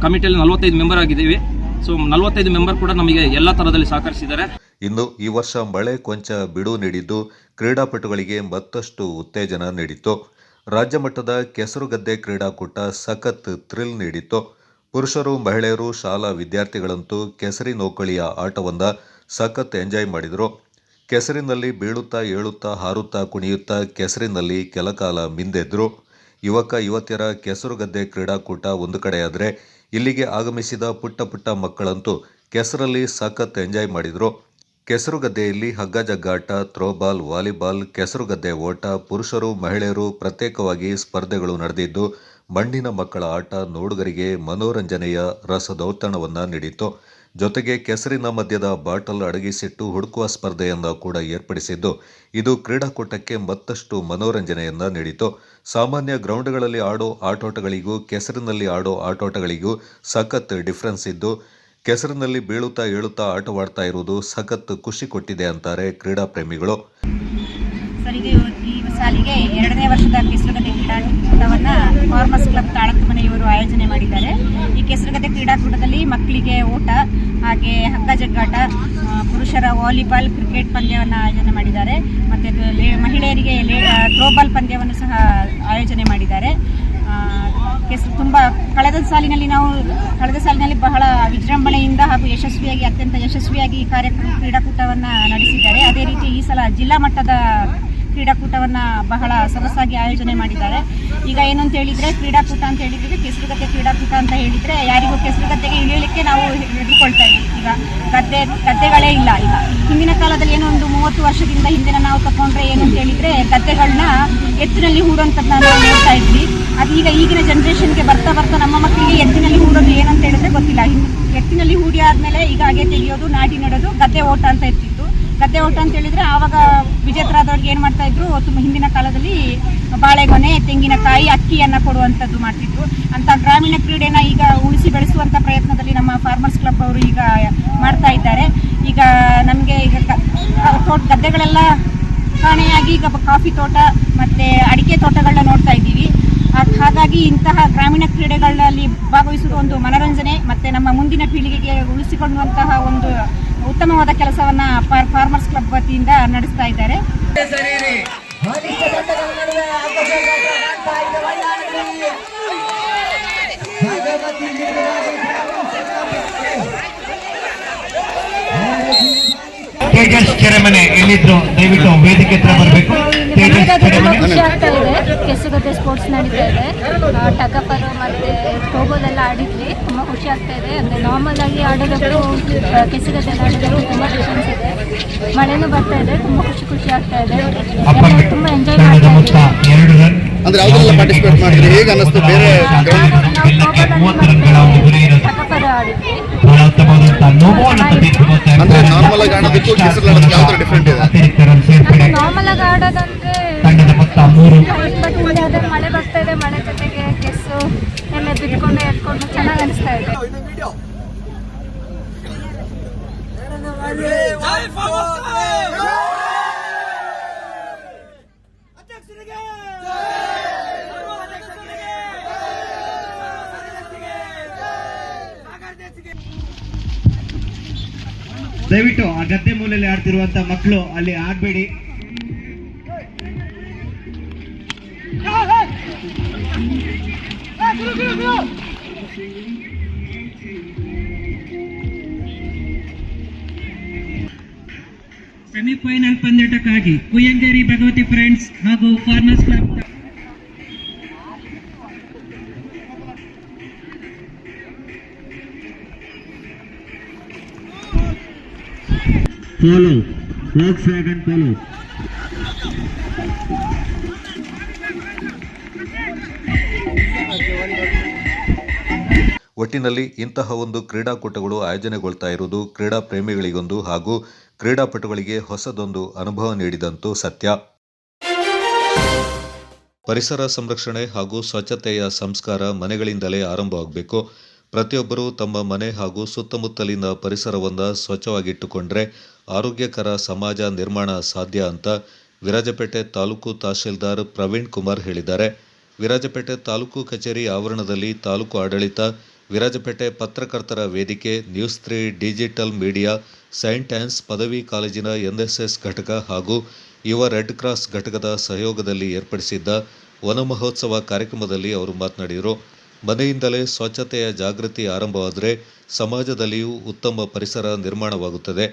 ಕಮಿಟಿಯಲ್ಲಿ 45 ಮೆಂಬರ್ ಆಗಿದ್ದೀವಿ. ಸೊ 45 ಮೆಂಬರ್ ಕೂಡ ನಮಗೆ ಎಲ್ಲ ಥರದಲ್ಲಿ ಸಹಕರಿಸಿದ್ದಾರೆ. ಇನ್ನು ಈ ವರ್ಷ ಮಳೆ ಕೊಂಚ ಬಿಡು ನೀಡಿದ್ದು ಕ್ರೀಡಾಪಟುಗಳಿಗೆ ಮತ್ತಷ್ಟು ಉತ್ತೇಜನ ನೀಡಿತ್ತು. ರಾಜ್ಯ ಮಟ್ಟದ ಕೆಸರುಗದ್ದೆ ಕ್ರೀಡಾಕೂಟ ಸಖತ್ ಥ್ರಿಲ್ ನೀಡಿತ್ತು. ಪುರುಷರು, ಮಹಿಳೆಯರು, ಶಾಲಾ ವಿದ್ಯಾರ್ಥಿಗಳಂತೂ ಕೆಸರಿ ನೌಕಳಿಯ ಆಟವನ್ನು ಸಖತ್ ಎಂಜಾಯ್ ಮಾಡಿದರು. ಕೆಸರಿನಲ್ಲಿ ಬೀಳುತ್ತಾ, ಏಳುತ್ತಾ, ಹಾರುತ್ತಾ, ಕುಣಿಯುತ್ತಾ ಕೆಸರಿನಲ್ಲಿ ಕೆಲಕಾಲ ಮಿಂದೆದ್ರು. ಯುವಕ ಯುವತಿಯರ ಕೆಸರುಗದ್ದೆ ಕ್ರೀಡಾಕೂಟ ಒಂದು ಕಡೆಯಾದರೆ, ಇಲ್ಲಿಗೆ ಆಗಮಿಸಿದ ಪುಟ್ಟ ಮಕ್ಕಳಂತೂ ಕೆಸರಲ್ಲಿ ಸಖತ್ ಎಂಜಾಯ್ ಮಾಡಿದರು. ಕೆಸರುಗದ್ದೆಯಲ್ಲಿ ಹಗ್ಗ ಜಗ್ಗಾಟ, ಥ್ರೋಬಾಲ್, ವಾಲಿಬಾಲ್, ಕೆಸರುಗದ್ದೆ ಓಟ, ಪುರುಷರು ಮಹಿಳೆಯರು ಪ್ರತ್ಯೇಕವಾಗಿ ಸ್ಪರ್ಧೆಗಳು ನಡೆದಿದ್ದು ಮಣ್ಣಿನ ಮಕ್ಕಳ ಆಟ ನೋಡುಗರಿಗೆ ಮನೋರಂಜನೆಯ ರಸದೌತಣವನ್ನು ನೀಡಿತು. ಜೊತೆಗೆ ಕೆಸರಿನ ಮಧ್ಯದ ಬಾಟಲ್ ಅಡಗಿಸಿಟ್ಟು ಹುಡುಕುವ ಸ್ಪರ್ಧೆಯನ್ನು ಕೂಡ ಏರ್ಪಡಿಸಿದ್ದು ಇದು ಕ್ರೀಡಾಕೂಟಕ್ಕೆ ಮತ್ತಷ್ಟು ಮನೋರಂಜನೆಯನ್ನು ನೀಡಿತು. ಸಾಮಾನ್ಯ ಗ್ರೌಂಡ್ಗಳಲ್ಲಿ ಆಡೋ ಆಟೋಟಗಳಿಗೂ ಕೆಸರಿನಲ್ಲಿ ಆಡೋ ಆಟೋಟಗಳಿಗೂ ಸಖತ್ ಡಿಫ್ರೆನ್ಸ್ ಇದ್ದು ಕೆಸರಿನಲ್ಲಿ ಬೀಳುತ್ತಾ ಏಳುತ್ತಾ ಆಟವಾಡ್ತಾ ಇರುವುದು ಸಖತ್ ಖುಷಿ ಕೊಟ್ಟಿದೆ ಅಂತಾರೆ ಕ್ರೀಡಾ ಪ್ರೇಮಿಗಳು. ಸರ್, ಈ ಸಾಲಿಗೆ 2ನೇ ವರ್ಷದ ಕೆಸರುಗದ್ದೆ ಕ್ರೀಡಾಕೂಟವನ್ನು ಫಾರ್ಮರ್ಸ್ ಕ್ಲಬ್ ತಾಳಕಮನೆಯವರು ಆಯೋಜನೆ ಮಾಡಿದ್ದಾರೆ. ಈ ಕೆಸರುಗದ್ದೆ ಕ್ರೀಡಾಕೂಟದಲ್ಲಿ ಮಕ್ಕಳಿಗೆ ಓಟ, ಹಾಗೆ ಹಗ್ಗ ಜಗ್ಗಾಟ, ಪುರುಷರ ವಾಲಿಬಾಲ್, ಕ್ರಿಕೆಟ್ ಪಂದ್ಯವನ್ನು ಆಯೋಜನೆ ಮಾಡಿದ್ದಾರೆ. ಮತ್ತು ಮಹಿಳೆಯರಿಗೆ ಥ್ರೋಬಾಲ್ ಪಂದ್ಯವನ್ನು ಸಹ ಆಯೋಜನೆ ಮಾಡಿದ್ದಾರೆ. ತುಂಬ ಕಳೆದ ಸಾಲಿನಲ್ಲಿ ಬಹಳ ವಿಜೃಂಭಣೆಯಿಂದ ಹಾಗೂ ಅತ್ಯಂತ ಯಶಸ್ವಿಯಾಗಿ ಈ ಕ್ರೀಡಾಕೂಟವನ್ನು ನಡೆಸಿದ್ದಾರೆ. ಅದೇ ರೀತಿ ಈ ಸಲ ಜಿಲ್ಲಾ ಮಟ್ಟದ ಕ್ರೀಡಾಕೂಟವನ್ನು ಬಹಳ ಸೊಗಸಾಗಿ ಆಯೋಜನೆ ಮಾಡಿದ್ದಾರೆ. ಈಗ ಏನು ಅಂತ ಹೇಳಿದರೆ, ಕ್ರೀಡಾಕೂಟ ಅಂತ ಹೇಳಿದರೆ, ಕೆಸರುಗದ್ದೆ ಕ್ರೀಡಾಕೂಟ ಅಂತ ಹೇಳಿದರೆ ಯಾರಿಗೂ ಕೆಸರುಗದ್ದೆಗೆ ಇಳಿಯಲಿಕ್ಕೆ ನಾವು ಹೆದರ್ಕೊಳ್ತಾ ಇದ್ದೀವಿ. ಈಗ ಗದ್ದೆಗಳೇ ಇಲ್ಲ. ಈಗ ಹಿಂದಿನ ಕಾಲದಲ್ಲಿ ಏನೋ ಒಂದು 30 ವರ್ಷದಿಂದ ಹಿಂದಿನ ನಾವು ತಗೊಂಡ್ರೆ ಏನು ಅಂತ ಹೇಳಿದರೆ ಗದ್ದೆಗಳನ್ನ ಎತ್ತಿನಲ್ಲಿ ಹೂಡುವಂಥದ್ದನ್ನ ನಾವು ನೋಡ್ತಾ ಇದ್ವಿ. ಅದು ಈಗಿನ ಜನ್ರೇಷನ್ಗೆ ಬರ್ತಾ ನಮ್ಮ ಮಕ್ಕಳಿಗೆ ಎತ್ತಿನಲ್ಲಿ ಹೂಡೋದು ಏನಂತ ಹೇಳಿದ್ರೆ ಗೊತ್ತಿಲ್ಲ. ಎತ್ತಿನಲ್ಲಿ ಹೂಡಿ ಆದಮೇಲೆ ಈಗ ಹಾಗೆ ತೆಗೆಯೋದು, ನಾಟಿ ನೆಡೋದು, ಗದ್ದೆ ಓಟ ಅಂತ ಇರ್ತಿತ್ತು. ಗದ್ದೆ ಓಟ ಅಂತ ಹೇಳಿದ್ರೆ ಆವಾಗ ವಿಜೇತರಾದವ್ರಿಗೆ ಏನು ಮಾಡ್ತಾ ಇದ್ರು, ಹಿಂದಿನ ಕಾಲದಲ್ಲಿ ಬಾಳೆಗೊನೆ, ತೆಂಗಿನಕಾಯಿ, ಅಕ್ಕಿಯನ್ನು ಕೊಡುವಂಥದ್ದು ಮಾಡ್ತಿದ್ರು. ಅಂತ ಗ್ರಾಮೀಣ ಕ್ರೀಡೆನ ಈಗ ಉಳಿಸಿ ಬೆಳೆಸುವಂಥ ಪ್ರಯತ್ನದಲ್ಲಿ ನಮ್ಮ ಫಾರ್ಮರ್ಸ್ ಕ್ಲಬ್ ಅವರು ಈಗ ಮಾಡ್ತಾ ಇದ್ದಾರೆ. ಈಗ ನಮಗೆ ಗದ್ದೆಗಳೆಲ್ಲ ಕಾಣೆಯಾಗಿ ಈಗ ಕಾಫಿ ತೋಟ ಮತ್ತು ಅಡಿಕೆ ತೋಟಗಳನ್ನ ನೋಡ್ತಾ ಇದ್ದೀವಿ. ಹಾಗಾಗಿ ಇಂತಹ ಗ್ರಾಮೀಣ ಕ್ರೀಡೆಗಳಲ್ಲಿ ಭಾಗವಹಿಸುವುದು ಒಂದು ಮನರಂಜನೆ ಮತ್ತು ನಮ್ಮ ಮುಂದಿನ ಪೀಳಿಗೆಗೆ ಉಳಿಸಿಕೊಳ್ಳುವಂತಹ ಒಂದು ಉತ್ತಮವಾದ ಕೆಲಸವನ್ನು ಫಾರ್ಮರ್ಸ್ ಕ್ಲಬ್ ವತಿಯಿಂದ ನಡೆಸ್ತಾ ಇದ್ದಾರೆ. ತೇಜಸ್ ಕೆರೆಮನೆ ಎಲ್ಲಿದ್ರು ದಯವಿಟ್ಟು ವೇದಿಕೆ ಹತ್ರ ಬರಬೇಕು. ಖುಷಿ ಆಗ್ತಾ ಇದೆ. ಕೆಸುಗದ್ದೆ ಸ್ಪೋರ್ಟ್ಸ್ ನಡೀತಾ ಇದೆ. ಟಗಪರು ಮತ್ತು ಥ್ರೋಬಾಲ್ ಆಡಿದ್ವಿ. ತುಂಬ ಖುಷಿ ಆಗ್ತಾ ಇದೆ. ಅಂದರೆ ನಾರ್ಮಲ್ ಆಗಿ ಆಡೋದಕ್ಕೂ ಕೆಸುಗದ್ದೆ ಆಡೋದಕ್ಕೂ ತುಂಬ ಡಿಫ್ರೆನ್ಸ್ ಇದೆ. ಮಳೆನೂ ಬರ್ತಾ ಇದೆ. ತುಂಬ ಖುಷಿ ಆಗ್ತಾ ಇದೆ. ತುಂಬ ಎಂಜಾಯ್ ಮಾಡ್ತಾ ಇದ್ದೀವಿ. ಟಗಪರು ಆಡಿದ್ವಿ. ನಾರ್ಮಲ್ ಆಗಿ ಆಡೋದಂದ್ರೆ ಮಳೆ ಬರ್ತಾ ಇದೆ. ಮಳೆ ಜೊತೆಗೆ ಕೆಸ್ಸು ಎಲ್ಲ ಬಿಟ್ಕೊಂಡು ಎತ್ಕೊಂಡು ಚೆನ್ನಾಗಿ ಅನಿಸ್ತಾ ಇದೆ. ದಯವಿಟ್ಟು ಆ ಗದ್ದೆ ಮೂಲೆಯಲ್ಲಿ ಆಡ್ತಿರುವಂತ ಮಕ್ಕಳು ಅಲ್ಲಿ ಆಡ್ಬೇಡಿ. ಸೆಮಿಫೈನಲ್ ಪಂದ್ಯಾಟಕ್ಕಾಗಿ ಕುಯ್ಯಂಗೇರಿ ಭಗವತಿ ಫ್ರೆಂಡ್ಸ್ ಹಾಗೂ farmers club Polo, Volkswagen Polo. ಒಟ್ಟಿನಲ್ಲಿ ಇಂತಹ ಒಂದು ಕ್ರೀಡಾಕೂಟಗಳು ಆಯೋಜನೆಗೊಳ್ತಾ ಇರುವುದು ಕ್ರೀಡಾ ಪ್ರೇಮಿಗಳಿಗೊಂದು ಹಾಗೂ ಕ್ರೀಡಾಪಟುಗಳಿಗೆ ಹೊಸದೊಂದು ಅನುಭವ ನೀಡಿದಂತೂ ಸತ್ಯ. ಪರಿಸರ ಸಂರಕ್ಷಣೆ ಹಾಗೂ ಸ್ವಚ್ಛತೆಯ ಸಂಸ್ಕಾರ ಮನೆಗಳಿಂದಲೇ ಆರಂಭವಾಗಬೇಕು. ಪ್ರತಿಯೊಬ್ಬರೂ ತಮ್ಮ ಮನೆ ಹಾಗೂ ಸುತ್ತಮುತ್ತಲಿನ ಪರಿಸರವನ್ನು ಸ್ವಚ್ಛವಾಗಿಟ್ಟುಕೊಂಡ್ರೆ ಆರೋಗ್ಯಕರ ಸಮಾಜ ನಿರ್ಮಾಣ ಸಾಧ್ಯ ಅಂತ ವಿರಾಜಪೇಟೆ ತಾಲೂಕು ತಹಶೀಲ್ದಾರ್ ಪ್ರವೀಣ್ ಕುಮಾರ್ ಹೇಳಿದ್ದಾರೆ. ವಿರಾಜಪೇಟೆ ತಾಲೂಕು ಕಚೇರಿ ಆವರಣದಲ್ಲಿ ತಾಲೂಕು ಆಡಳಿತ, ವಿರಾಜಪೇಟೆ ಪತ್ರಕರ್ತರ ವೇದಿಕೆ, news 3 digital media, saint Anne's ಪದವಿ ಕಾಲೇಜಿನ NSS ಘಟಕ ಹಾಗೂ ಯುವ ರೆಡ್ ಕ್ರಾಸ್ ಘಟಕದ ಸಹಯೋಗದಲ್ಲಿ ಏರ್ಪಡಿಸಿದ್ದ ವನ ಮಹೋತ್ಸವ ಕಾರ್ಯಕ್ರಮದಲ್ಲಿ ಅವರು ಮಾತನಾಡಿದರು. ಮನೆಯಿಂದಲೇ ಸ್ವಚ್ಛತೆಯ ಜಾಗೃತಿ ಆರಂಭವಾದರೆ ಸಮಾಜದಲ್ಲಿಯೂ ಉತ್ತಮ ಪರಿಸರ ನಿರ್ಮಾಣವಾಗುತ್ತದೆ.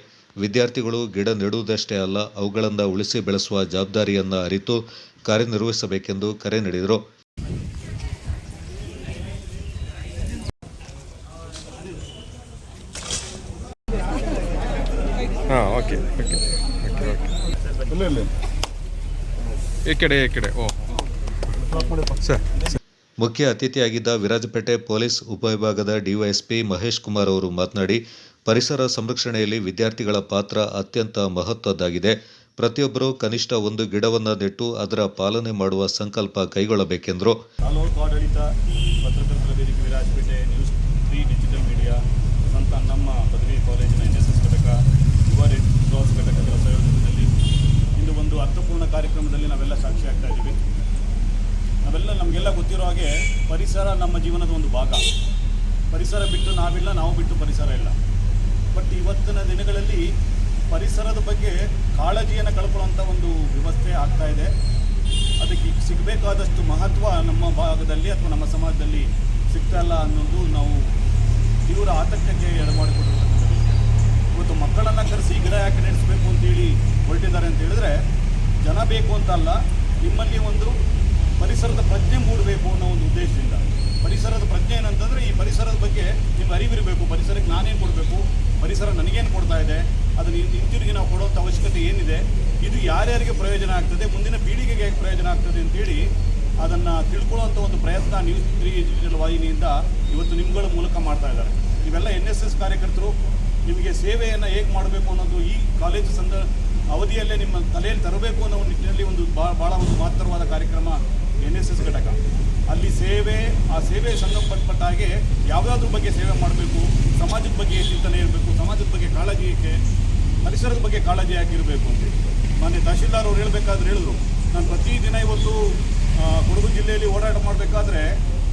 ವಿದ್ಯಾರ್ಥಿಗಳು ಗಿಡ ನೆಡುವುದಷ್ಟೇ ಅಲ್ಲ, ಅವುಗಳನ್ನು ಉಳಿಸಿ ಬೆಳೆಸುವ ಜವಾಬ್ದಾರಿಯನ್ನು ಅರಿತು ಕಾರ್ಯನಿರ್ವಹಿಸಬೇಕೆಂದು ಕರೆ ನೀಡಿದರು. ಮುಖ್ಯ ಅತಿಥಿಯಾಗಿದ್ದ ವಿರಾಜಪೇಟೆ ಪೊಲೀಸ್ ಉಪವಿಭಾಗದ ಡಿವೈಎಸ್ಪಿ ಮಹೇಶ್ ಕುಮಾರ್ ಅವರು ಮಾತನಾಡಿ, ಪರಿಸರ ಸಂರಕ್ಷಣೆಯಲ್ಲಿ ವಿದ್ಯಾರ್ಥಿಗಳ ಪಾತ್ರ ಅತ್ಯಂತ ಮಹತ್ವದ್ದಾಗಿದೆ. ಪ್ರತಿಯೊಬ್ಬರೂ ಕನಿಷ್ಠ ಒಂದು ಗಿಡವನ್ನು ನೆಟ್ಟು ಅದರ ಪಾಲನೆ ಮಾಡುವ ಸಂಕಲ್ಪ ಕೈಗೊಳ್ಳಬೇಕೆಂದರು. ತಾಲೂಕು ಆಡಳಿತ, ಪತ್ರಕರ್ತರ ವೇದಿಕೆ ವಿರಾಜಪೇಟೆ, ನ್ಯೂಸ್ 3 ಡಿಜಿಟಲ್ ಮೀಡಿಯಾ, ನಮ್ಮ ಪದವಿ ಕಾಲೇಜಿನ NSS ಘಟಕ, ಯುವ ರೆಡ್ ಕ್ರಾಸ್ ಘಟಕಗಳ ಸಹಯೋಗದಲ್ಲಿ ಇಂದು ಒಂದು ಅರ್ಥಪೂರ್ಣ ಕಾರ್ಯಕ್ರಮದಲ್ಲಿ ನಾವೆಲ್ಲ ಸಾಕ್ಷಿ ಆಗ್ತಾ ಇದ್ದೀವಿ. ನಮಗೆಲ್ಲ ಗೊತ್ತಿರೋ ಹಾಗೆ ಪರಿಸರ ನಮ್ಮ ಜೀವನದ ಒಂದು ಭಾಗ. ಪರಿಸರ ಬಿಟ್ಟು ನಾವಿಲ್ಲ, ನಾವು ಬಿಟ್ಟು ಪರಿಸರ ಇಲ್ಲ. ಬಟ್ ಇವತ್ತಿನ ದಿನಗಳಲ್ಲಿ ಪರಿಸರದ ಬಗ್ಗೆ ಕಾಳಜಿಯನ್ನು ಕಳ್ಕೊಳ್ಳುವಂಥ ಒಂದು ವ್ಯವಸ್ಥೆ ಆಗ್ತಾ ಇದೆ. ಅದಕ್ಕೆ ಸಿಗಬೇಕಾದಷ್ಟು ಮಹತ್ವ ನಮ್ಮ ಭಾಗದಲ್ಲಿ ಅಥವಾ ನಮ್ಮ ಸಮಾಜದಲ್ಲಿ ಸಿಗ್ತಾ ಇಲ್ಲ ಅನ್ನೋದು ನಾವು ತೀವ್ರ ಆತಂಕಕ್ಕೆ ಎಡಮಾಡಿಕೊಂಡಿರ್ತಕ್ಕಂಥದ್ದು. ಇವತ್ತು ಮಕ್ಕಳನ್ನು ಕರೆಸಿ ಗಿಡ ಯಾಕೆ ನಡೆಸಬೇಕು ಅಂತೇಳಿ ಹೊರಟಿದ್ದಾರೆ ಅಂತ ಹೇಳಿದ್ರೆ, ಜನ ಬೇಕು ಅಂತ ಅಲ್ಲ, ನಿಮ್ಮಲ್ಲಿ ಒಂದು ಪರಿಸರದ ಪ್ರಜ್ಞೆ ಮೂಡಬೇಕು ಅನ್ನೋ ಒಂದು ಉದ್ದೇಶದಿಂದ. ಪರಿಸರದ ಪ್ರಜ್ಞೆ ಏನಂತಂದರೆ, ಈ ಪರಿಸರದ ಬಗ್ಗೆ ನಿಮ್ಗೆ ಅರಿವಿರಬೇಕು. ಪರಿಸರಕ್ಕೆ ನಾನೇನು ಕೊಡಬೇಕು, ಪರಿಸರ ನನಗೇನು ಕೊಡ್ತಾ ಇದೆ, ಅದನ್ನು ಹಿಂತಿರುಗಿ ನಾವು ಕೊಡುವಂಥ ಅವಶ್ಯಕತೆ ಏನಿದೆ, ಇದು ಯಾರ್ಯಾರಿಗೆ ಪ್ರಯೋಜನ ಆಗ್ತದೆ, ಮುಂದಿನ ಪೀಳಿಗೆಗೆ ಹೇಗೆ ಪ್ರಯೋಜನ ಆಗ್ತದೆ ಅಂತೇಳಿ ಅದನ್ನು ತಿಳ್ಕೊಳ್ಳುವಂಥ ಒಂದು ಪ್ರಯತ್ನ ನ್ಯೂಸ್ 3 ಡಿಜಿಟಲ್ ವಾಹಿನಿಯಿಂದ ಇವತ್ತು ನಿಮ್ಗಳ ಮೂಲಕ ಮಾಡ್ತಾ ಇದ್ದಾರೆ. ನೀವೆಲ್ಲ NSS ಕಾರ್ಯಕರ್ತರು, ನಿಮಗೆ ಸೇವೆಯನ್ನು ಹೇಗೆ ಮಾಡಬೇಕು ಅನ್ನೋದು ಈ ಕಾಲೇಜು ಅವಧಿಯಲ್ಲೇ ನಿಮ್ಮ ತಲೆಯಲ್ಲಿ ತರಬೇಕು ಅನ್ನೋ ನಿಟ್ಟಿನಲ್ಲಿ ಒಂದು ಭಾಳ ಒಂದು ಮಹತ್ತರವಾದ ಕಾರ್ಯಕ್ರಮ NSS ಘಟಕ. ಅಲ್ಲಿ ಆ ಸೇವೆ ಸಂಬಂಧಪಟ್ಟ ಹಾಗೆ ಯಾವುದಾದ್ರ ಬಗ್ಗೆ ಸೇವೆ ಮಾಡಬೇಕು, ಸಮಾಜದ ಬಗ್ಗೆ ಚಿಂತನೆ ಇರಬೇಕು, ಸಮಾಜದ ಬಗ್ಗೆ ಕಾಳಜಿ ಏಕೆ, ಪರಿಸರದ ಬಗ್ಗೆ ಕಾಳಜಿ ಯಾಕಿರಬೇಕು ಅಂತೇಳಿ ಮಾನ್ಯ ತಹಶೀಲ್ದಾರ್ ಅವ್ರು ಹೇಳಬೇಕಾದ್ರೆ ಹೇಳಿದ್ರು, ನಾನು ಪ್ರತಿದಿನ ಇವತ್ತು ಕೊಡಗು ಜಿಲ್ಲೆಯಲ್ಲಿ ಓಡಾಟ ಮಾಡಬೇಕಾದ್ರೆ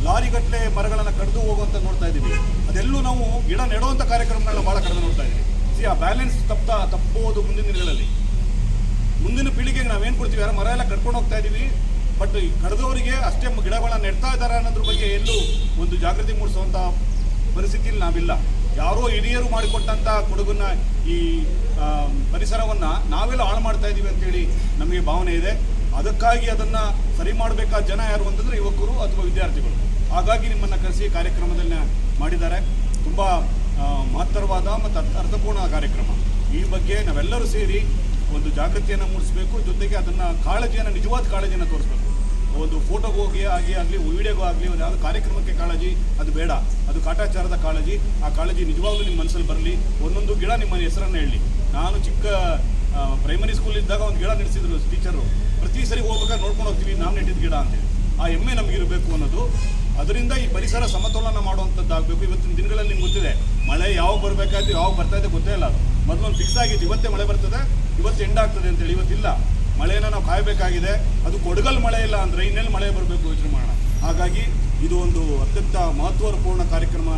ಲಾರಿಗಟ್ಟಲೆ ಮರಗಳನ್ನು ಕಡಿದು ಹೋಗುವಂತ ನೋಡ್ತಾ ಇದ್ದೀವಿ. ಅದೆಲ್ಲೂ ನಾವು ಗಿಡ ನೆಡುವಂಥ ಕಾರ್ಯಕ್ರಮಗಳನ್ನ ಭಾಳ ಕಡಿಮೆ ನೋಡ್ತಾ ಇದ್ದೀವಿ. ಆ ಬ್ಯಾಲೆನ್ಸ್ ತಪ್ಪೋದು ಮುಂದಿನ ದಿನಗಳಲ್ಲಿ. ಮುಂದಿನ ಪೀಳಿಗೆಗೆ ನಾವೇನು ಕೊಡ್ತೀವಿ, ಯಾರು ಮರ ಎಲ್ಲ ಕಟ್ಕೊಂಡು ಹೋಗ್ತಾ ಇದ್ದೀವಿ, ಬಟ್ ಈ ಕಡಿದವರಿಗೆ ಅಷ್ಟೇ ಗಿಡಗಳನ್ನ ನೆಡ್ತಾ ಇದ್ದಾರೆ ಅನ್ನೋದ್ರ ಬಗ್ಗೆ ಎಲ್ಲೂ ಒಂದು ಜಾಗೃತಿ ಮೂಡಿಸುವಂಥ ಪರಿಸ್ಥಿತಿಯಲ್ಲಿ ನಾವಿಲ್ಲ. ಯಾರೋ ಹಿರಿಯರು ಮಾಡಿಕೊಟ್ಟಂಥ ಕೊಡಗನ್ನ ಈ ಪರಿಸರವನ್ನು ನಾವೆಲ್ಲ ಹಾಳು ಮಾಡ್ತಾ ಇದ್ದೀವಿ ಅಂತೇಳಿ ನಮಗೆ ಭಾವನೆ ಇದೆ. ಅದಕ್ಕಾಗಿ ಅದನ್ನು ಸರಿ ಮಾಡಬೇಕಾದ ಜನ ಯಾರು ಅಂತಂದರೆ ಯುವಕರು ಅಥವಾ ವಿದ್ಯಾರ್ಥಿಗಳು. ಹಾಗಾಗಿ ನಿಮ್ಮನ್ನು ಕರೆಸಿ ಕಾರ್ಯಕ್ರಮದಲ್ಲಿ ಮಾಡಿದ್ದಾರೆ. ತುಂಬ ಮಹತ್ತರವಾದ ಮತ್ತು ಅರ್ಥಪೂರ್ಣ ಕಾರ್ಯಕ್ರಮ. ಈ ಬಗ್ಗೆ ನಾವೆಲ್ಲರೂ ಸೇರಿ ಒಂದು ಜಾಗೃತಿಯನ್ನು ಮೂಡಿಸಬೇಕು. ಜೊತೆಗೆ ಅದನ್ನು ನಿಜವಾದ ಕಾಳಜಿಯನ್ನು ತೋರಿಸ್ಬೇಕು. ಒಂದು ಫೋಟೋಗೆ ಆಗಲಿ ವಿಡಿಯೋಗೂ ಆಗಲಿ ಒಂದು ಯಾವುದೋ ಕಾರ್ಯಕ್ರಮಕ್ಕೆ ಕಾಳಜಿ ಅದು ಬೇಡ. ಅದು ಕಾಟಾಚಾರದ ಕಾಳಜಿ. ಆ ಕಾಳಜಿ ನಿಜವಾಗ್ಲೂ ನಿಮ್ಮ ಮನಸ್ಸಲ್ಲಿ ಬರಲಿ. ಒಂದೊಂದು ಗಿಡ ನಿಮ್ಮ ಹೆಸರನ್ನು ಹೇಳಿ. ನಾನು ಚಿಕ್ಕ ಪ್ರೈಮರಿ ಸ್ಕೂಲ್ ಇದ್ದಾಗ ಒಂದು ಗಿಡ ನಡೆಸಿದ್ರು ಟೀಚರು. ಪ್ರತಿ ಸರಿ ಹೋಗ್ಬೇಕಾದ್ರೆ ನೋಡ್ಕೊಂಡು ಹೋಗ್ತೀವಿ ನಾವು ನೆಟ್ಟಿದ್ದ ಗಿಡ ಅಂತೇಳಿ. ಆ ಹೆಮ್ಮೆ ನಮಗಿರಬೇಕು ಅನ್ನೋದು. ಅದರಿಂದ ಈ ಪರಿಸರ ಸಮತೋಲನ ಮಾಡುವಂಥದ್ದಾಗಬೇಕು. ಇವತ್ತಿನ ದಿನಗಳಲ್ಲಿ ನಿಮ್ಗೆ ಗೊತ್ತಿದೆ, ಮಳೆ ಯಾವಾಗ ಬರಬೇಕಾಯ್ತು ಯಾವಾಗ ಬರ್ತಾ ಇದೆ ಗೊತ್ತೇ ಇಲ್ಲ. ಅದು ಮೊದಲೊಂದು ಫಿಕ್ಸ್ ಆಗಿತ್ತು, ಇವತ್ತೇ ಮಳೆ ಬರ್ತದೆ, ಇವತ್ತು ಎಂಡ್ ಆಗ್ತದೆ ಅಂತೇಳಿ. ಇವತ್ತಿಲ್ಲ. ಮಳೆನ ನಾವು ಕಾಯಬೇಕಾಗಿದೆ. ಅದು ಕೊಡಗಲ್ ಮಳೆ ಇಲ್ಲ ಅಂದರೆ ಇನ್ನೆಲ್ಲಿ ಮಳೆ ಬರಬೇಕು ಯೋಚನೆ ಮಾಡೋಣ. ಹಾಗಾಗಿ ಇದು ಒಂದು ಅತ್ಯಂತ ಮಹತ್ವಪೂರ್ಣ ಕಾರ್ಯಕ್ರಮ.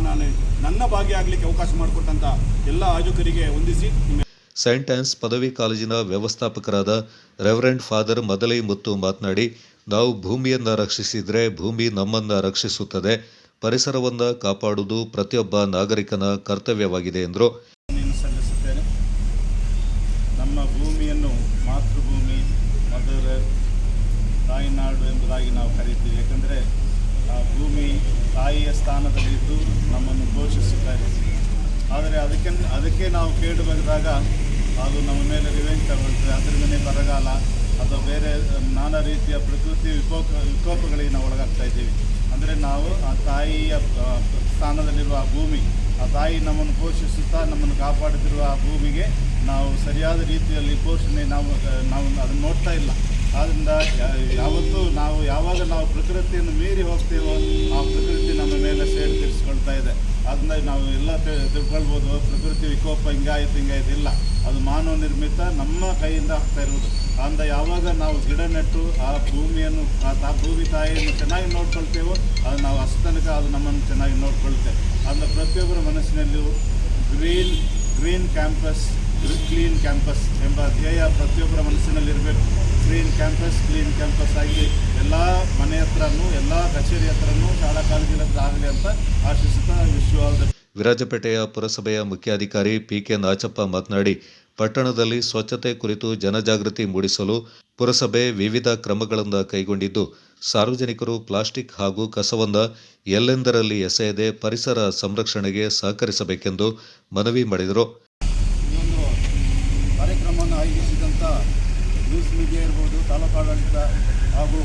ನನ್ನ ಭಾಗಿಯಾಗಲಿಕ್ಕೆ ಅವಕಾಶ ಮಾಡಿಕೊಟ್ಟಂಥ ಎಲ್ಲ ಆಯೋಜಕರಿಗೆ ವಂದಿಸಿ. ಸೈಂಟ್ ಆನ್ಸ್ ಪದವಿ ಕಾಲೇಜಿನ ವ್ಯವಸ್ಥಾಪಕರಾದ ರೆವರೆಂಡ್ ಫಾದರ್ ಮದಲೈ ಮುತ್ತು ಮಾತನಾಡಿ, ನಾವು ಭೂಮಿಯನ್ನು ರಕ್ಷಿಸಿದರೆ ಭೂಮಿ ನಮ್ಮನ್ನು ರಕ್ಷಿಸುತ್ತದೆ. ಪರಿಸರವನ್ನು ಕಾಪಾಡುವುದು ಪ್ರತಿಯೊಬ್ಬ ನಾಗರಿಕನ ಕರ್ತವ್ಯವಾಗಿದೆ ಎಂದರು. ಸಲ್ಲಿಸುತ್ತೇನೆ. ನಮ್ಮ ಭೂಮಿಯನ್ನು ಮಾತೃಭೂಮಿ, ಮದರ್, ತಾಯಿನಾಡು ಎಂಬುದಾಗಿ ನಾವು ಕರೀತೀವಿ. ಯಾಕಂದರೆ ಆ ಭೂಮಿ ತಾಯಿಯ ಸ್ಥಾನದಲ್ಲಿದ್ದು ನಮ್ಮನ್ನು ಪೋಷಿಸುತ್ತಾರೆ. ಆದರೆ ಅದಕ್ಕೆ ನಾವು ಕೇಡು ಬಗೆದಾಗ ಅದು ನಮ್ಮ ಮೇಲೆ ರಿವೆಂಜ್ ತಗೊಳ್ತದೆ. ಅದರಿಂದನೇ ಬರಗಾಲ ಅಥವಾ ಬೇರೆ ನಾನಾ ರೀತಿಯ ಪ್ರಕೃತಿ ವಿಕೋಪಗಳಿಗೆ ನಾವು ಒಳಗಾಗ್ತಾ ಇದ್ದೀವಿ. ಅಂದರೆ ನಾವು ಆ ತಾಯಿಯ ಸ್ಥಾನದಲ್ಲಿರುವ ಆ ಭೂಮಿ, ಆ ತಾಯಿ ನಮ್ಮನ್ನು ಪೋಷಿಸುತ್ತಾ ನಮ್ಮನ್ನು ಕಾಪಾಡುತ್ತಿರುವ ಆ ಭೂಮಿಗೆ ನಾವು ಸರಿಯಾದ ರೀತಿಯಲ್ಲಿ ಪೋಷಣೆ ನಾವು ಅದನ್ನು ನೋಡ್ತಾ ಇಲ್ಲ. ಆದ್ದರಿಂದ ಯಾವಾಗ ನಾವು ಪ್ರಕೃತಿಯನ್ನು ಮೀರಿ ಹೋಗ್ತೇವೋ ಆ ಪ್ರಕೃತಿ ನಮ್ಮ ಮೇಲೆ ಸೇಡು ತೀರಿಸ್ಕೊಳ್ತಾ ಇದೆ. ಅದನ್ನ ನಾವು ಎಲ್ಲ ತಿಳ್ಕೊಳ್ಬೋದು. ಪ್ರಕೃತಿ ವಿಕೋಪ ಹಿಂಗಾಯಿತು ಇಲ್ಲ, ಅದು ಮಾನವ ನಿರ್ಮಿತ, ನಮ್ಮ ಕೈಯಿಂದ ಆಗ್ತಾ ಇರುವುದು. ಆದ್ದರಿಂದ ಯಾವಾಗ ನಾವು ಗಿಡ ನೆಟ್ಟು ಆ ಭೂಮಿಯನ್ನು ಭೂಮಿ ತಾಯಿಯನ್ನು ಚೆನ್ನಾಗಿ ನೋಡ್ಕೊಳ್ತೇವೋ ಅದು ನಾವು ಅಷ್ಟು ತನಕ ಅದು ನಮ್ಮನ್ನು ಚೆನ್ನಾಗಿ ನೋಡ್ಕೊಳ್ತೇವೆ. ಅದನ್ನು ಪ್ರತಿಯೊಬ್ಬರ ಮನಸ್ಸಿನಲ್ಲೂ ಗ್ರೀನ್ ಕ್ಯಾಂಪಸ್, ಕ್ಲೀನ್ ಕ್ಯಾಂಪಸ್ ಎಂಬ ಧ್ಯೇಯ ಪ್ರತಿಯೊಬ್ಬರ ಮನಸ್ಸಿನಲ್ಲಿರಬೇಕು. ಕ್ಲೀನ್ ಕ್ಯಾಂಪಸ್ ಆಗಿ ಎಲ್ಲ ಮನೆ ಹತ್ರನೂ ಎಲ್ಲ ಕಚೇರಿ ಹತ್ರನೂ ಶಾಲಾ ಕಾಲೇಜಿನ ಹತ್ರ ಆಗಲಿ ಅಂತ ಆಶಿಸುತ್ತಾ ವಿಶ್ವ. ವಿರಾಜಪೇಟೆಯ ಪುರಸಭೆಯ ಮುಖ್ಯಾಧಿಕಾರಿ ಪಿಕೆ ನಾಚಪ್ಪ ಮಾತನಾಡಿ, ಪಟ್ಟಣದಲ್ಲಿ ಸ್ವಚ್ಛತೆ ಕುರಿತು ಜನಜಾಗೃತಿ ಮೂಡಿಸಲು ಪುರಸಭೆ ವಿವಿಧ ಕ್ರಮಗಳನ್ನು ಕೈಗೊಂಡಿದ್ದು, ಸಾರ್ವಜನಿಕರು ಪ್ಲಾಸ್ಟಿಕ್ ಹಾಗೂ ಕಸವನ್ನು ಎಲ್ಲೆಂದರಲ್ಲಿ ಎಸೆಯದೆ ಪರಿಸರ ಸಂರಕ್ಷಣೆಗೆ ಸಹಕರಿಸಬೇಕೆಂದು ಮನವಿ ಮಾಡಿದರು. ಕಾರ್ಯಕ್ರಮವನ್ನು ಆಯೋಜಿಸಿದಂಥ ನ್ಯೂಸ್ ಮೀಡಿಯಾ ಇರ್ಬೋದು, ತಾಲೂಕು ಆಡಳಿತ ಹಾಗೂ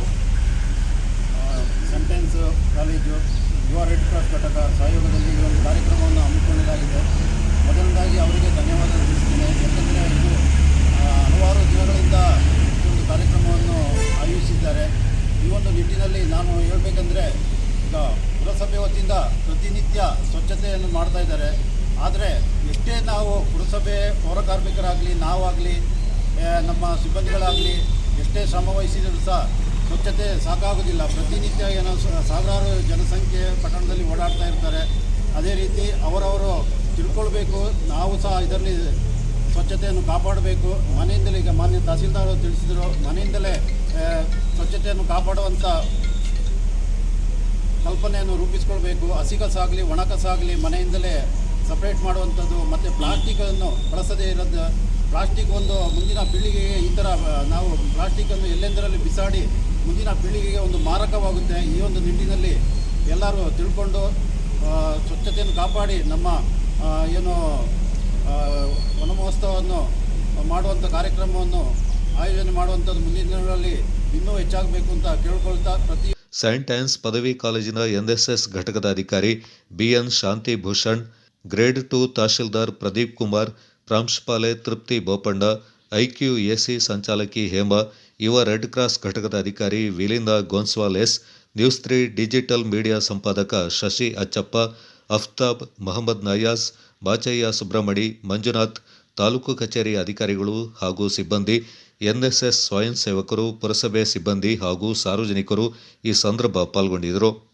ಸೆಂಟೆನ್ಸ್ ಕಾಲೇಜು, ಯುವ ರೆಡ್ ಕ್ರಾಸ್ ಘಟಕ ಸಹಯೋಗದಲ್ಲಿ ಈ ಒಂದು ಕಾರ್ಯಕ್ರಮವನ್ನು ಹಮ್ಮಿಕೊಳ್ಳಲಾಗಿದೆ. ಮೊದಲನೇದಾಗಿ ಅವರಿಗೆ ಧನ್ಯವಾದ ತಿಳಿಸ್ತೇನೆ. ಯಾಕೆಂದರೆ ಇದು ಹಲವಾರು ದಿನಗಳಿಂದ ಈ ಒಂದು ಕಾರ್ಯಕ್ರಮವನ್ನು ಆಯೋಜಿಸಿದ್ದಾರೆ. ಈ ಒಂದು ನಿಟ್ಟಿನಲ್ಲಿ ನಾನು ಹೇಳಬೇಕಂದ್ರೆ, ಈಗ ಪುರಸಭೆ ವತಿಯಿಂದ ಪ್ರತಿನಿತ್ಯ ಸ್ವಚ್ಛತೆಯನ್ನು ಮಾಡ್ತಾ ಇದ್ದಾರೆ. ಆದರೆ ಎಷ್ಟೇ ನಾವು ಪುರಸಭೆ ಪೌರ ಕಾರ್ಮಿಕರಾಗಲಿ, ನಾವಾಗಲಿ, ನಮ್ಮ ಸಿಬ್ಬಂದಿಗಳಾಗಲಿ ಎಷ್ಟೇ ಶ್ರಮ ವಹಿಸಿದರೂ ಸಹ ಸ್ವಚ್ಛತೆ ಸಾಕಾಗೋದಿಲ್ಲ. ಪ್ರತಿನಿತ್ಯ ಏನೋ ಸಾವಿರಾರು ಜನಸಂಖ್ಯೆ ಪಟ್ಟಣದಲ್ಲಿ ಓಡಾಡ್ತಾ ಇರ್ತಾರೆ. ಅದೇ ರೀತಿ ಅವರವರು ತಿಳ್ಕೊಳ್ಬೇಕು, ನಾವು ಸಹ ಇದರಲ್ಲಿ ಸ್ವಚ್ಛತೆಯನ್ನು ಕಾಪಾಡಬೇಕು. ಮನೆಯಿಂದಲೇ, ಈಗ ಮಾನ್ಯ ತಹಸೀಲ್ದಾರ್ ತಿಳಿಸಿದರು, ಮನೆಯಿಂದಲೇ ಸ್ವಚ್ಛತೆಯನ್ನು ಕಾಪಾಡುವಂಥ ಕಲ್ಪನೆಯನ್ನು ರೂಪಿಸ್ಕೊಳ್ಬೇಕು. ಹಸಿ ಕಸ ಆಗಲಿ, ಒಣ ಕಸ ಆಗಲಿ ಮನೆಯಿಂದಲೇ ಸಪ್ರೇಟ್ ಮಾಡುವಂಥದ್ದು. ಮತ್ತು ಪ್ಲಾಸ್ಟಿಕ್ಕನ್ನು ಬಳಸದೇ ಇರೋದು. ಪ್ಲಾಸ್ಟಿಕ್ ಒಂದು ಮುಂದಿನ ಪೀಳಿಗೆಗೆ ಈ ಥರ ನಾವು ಪ್ಲಾಸ್ಟಿಕ್ಕನ್ನು ಎಲ್ಲೆಂದರಲ್ಲಿ ಬಿಸಾಡಿ ಮುಂದಿನ ಪೀಳಿಗೆಗೆ ಒಂದು ಮಾರಕವಾಗುತ್ತೆ. ಈ ಒಂದು ನಿಟ್ಟಿನಲ್ಲಿ ಎಲ್ಲರೂ ತಿಳ್ಕೊಂಡು ಸ್ವಚ್ಛತೆಯನ್ನು ಕಾಪಾಡಿ ನಮ್ಮ ಏನು ವನ ಮಹೋತ್ಸವವನ್ನು ಮಾಡುವಂಥ ಕಾರ್ಯಕ್ರಮವನ್ನು ಆಯೋಜನೆ ಮಾಡುವಂಥದ್ದು ಮುಂದಿನ ದಿನಗಳಲ್ಲಿ ಇನ್ನೂ ಹೆಚ್ಚಾಗಬೇಕು ಅಂತ ಕೇಳ್ಕೊಳ್ತಾ ಸೈಂಟ್ ಆನ್ಸ್ ಪದವಿ ಕಾಲೇಜಿನ ಎನ್ಎಸ್ಎಸ್ ಘಟಕದ ಅಧಿಕಾರಿ ಬಿಎನ್ ಶಾಂತಿ ಭೂಷಣ್, ಗ್ರೇಡ್ 2 ತಹಶೀಲ್ದಾರ್ ಪ್ರದೀಪ್ ಕುಮಾರ್, ಪ್ರಾಂಶುಪಾಲೆ ತೃಪ್ತಿ ಬೋಪಣ್ಣ, ಐಕ್ಯೂಎಸಿ ಸಂಚಾಲಕಿ ಹೇಮಾ, ಯುವ ರೆಡ್ ಕ್ರಾಸ್ ಘಟಕದ ಅಧಿಕಾರಿ ವಿಲಿಂದಾ ಗೋನ್ಸ್ವಾಲೆಸ್, ನ್ಯೂಸ್ 3 ಡಿಜಿಟಲ್ ಮೀಡಿಯಾ ಸಂಪಾದಕ ಶಶಿ ಅಚ್ಚಪ್ಪ, ಅಫ್ತಾಬ್, ಮಹಮ್ಮದ್ ನಯಾಜ್, ಬಾಚಯ್ಯ ಸುಬ್ರಹ್ಮಣಿ, ಮಂಜುನಾಥ್, ತಾಲೂಕು ಕಚೇರಿ ಅಧಿಕಾರಿಗಳು ಹಾಗೂ ಸಿಬ್ಬಂದಿ ಎನ್ಎಸ್ಎಸ್ ಸ್ವಯಂ ಸೇವಕರು, ಪುರಸಭೆ ಸಿಬ್ಬಂದಿ ಹಾಗೂ ಸಾರ್ವಜನಿಕರು ಈ ಸಂದರ್ಭ ಪಾಲ್ಗೊಂಡಿದ್ದರು.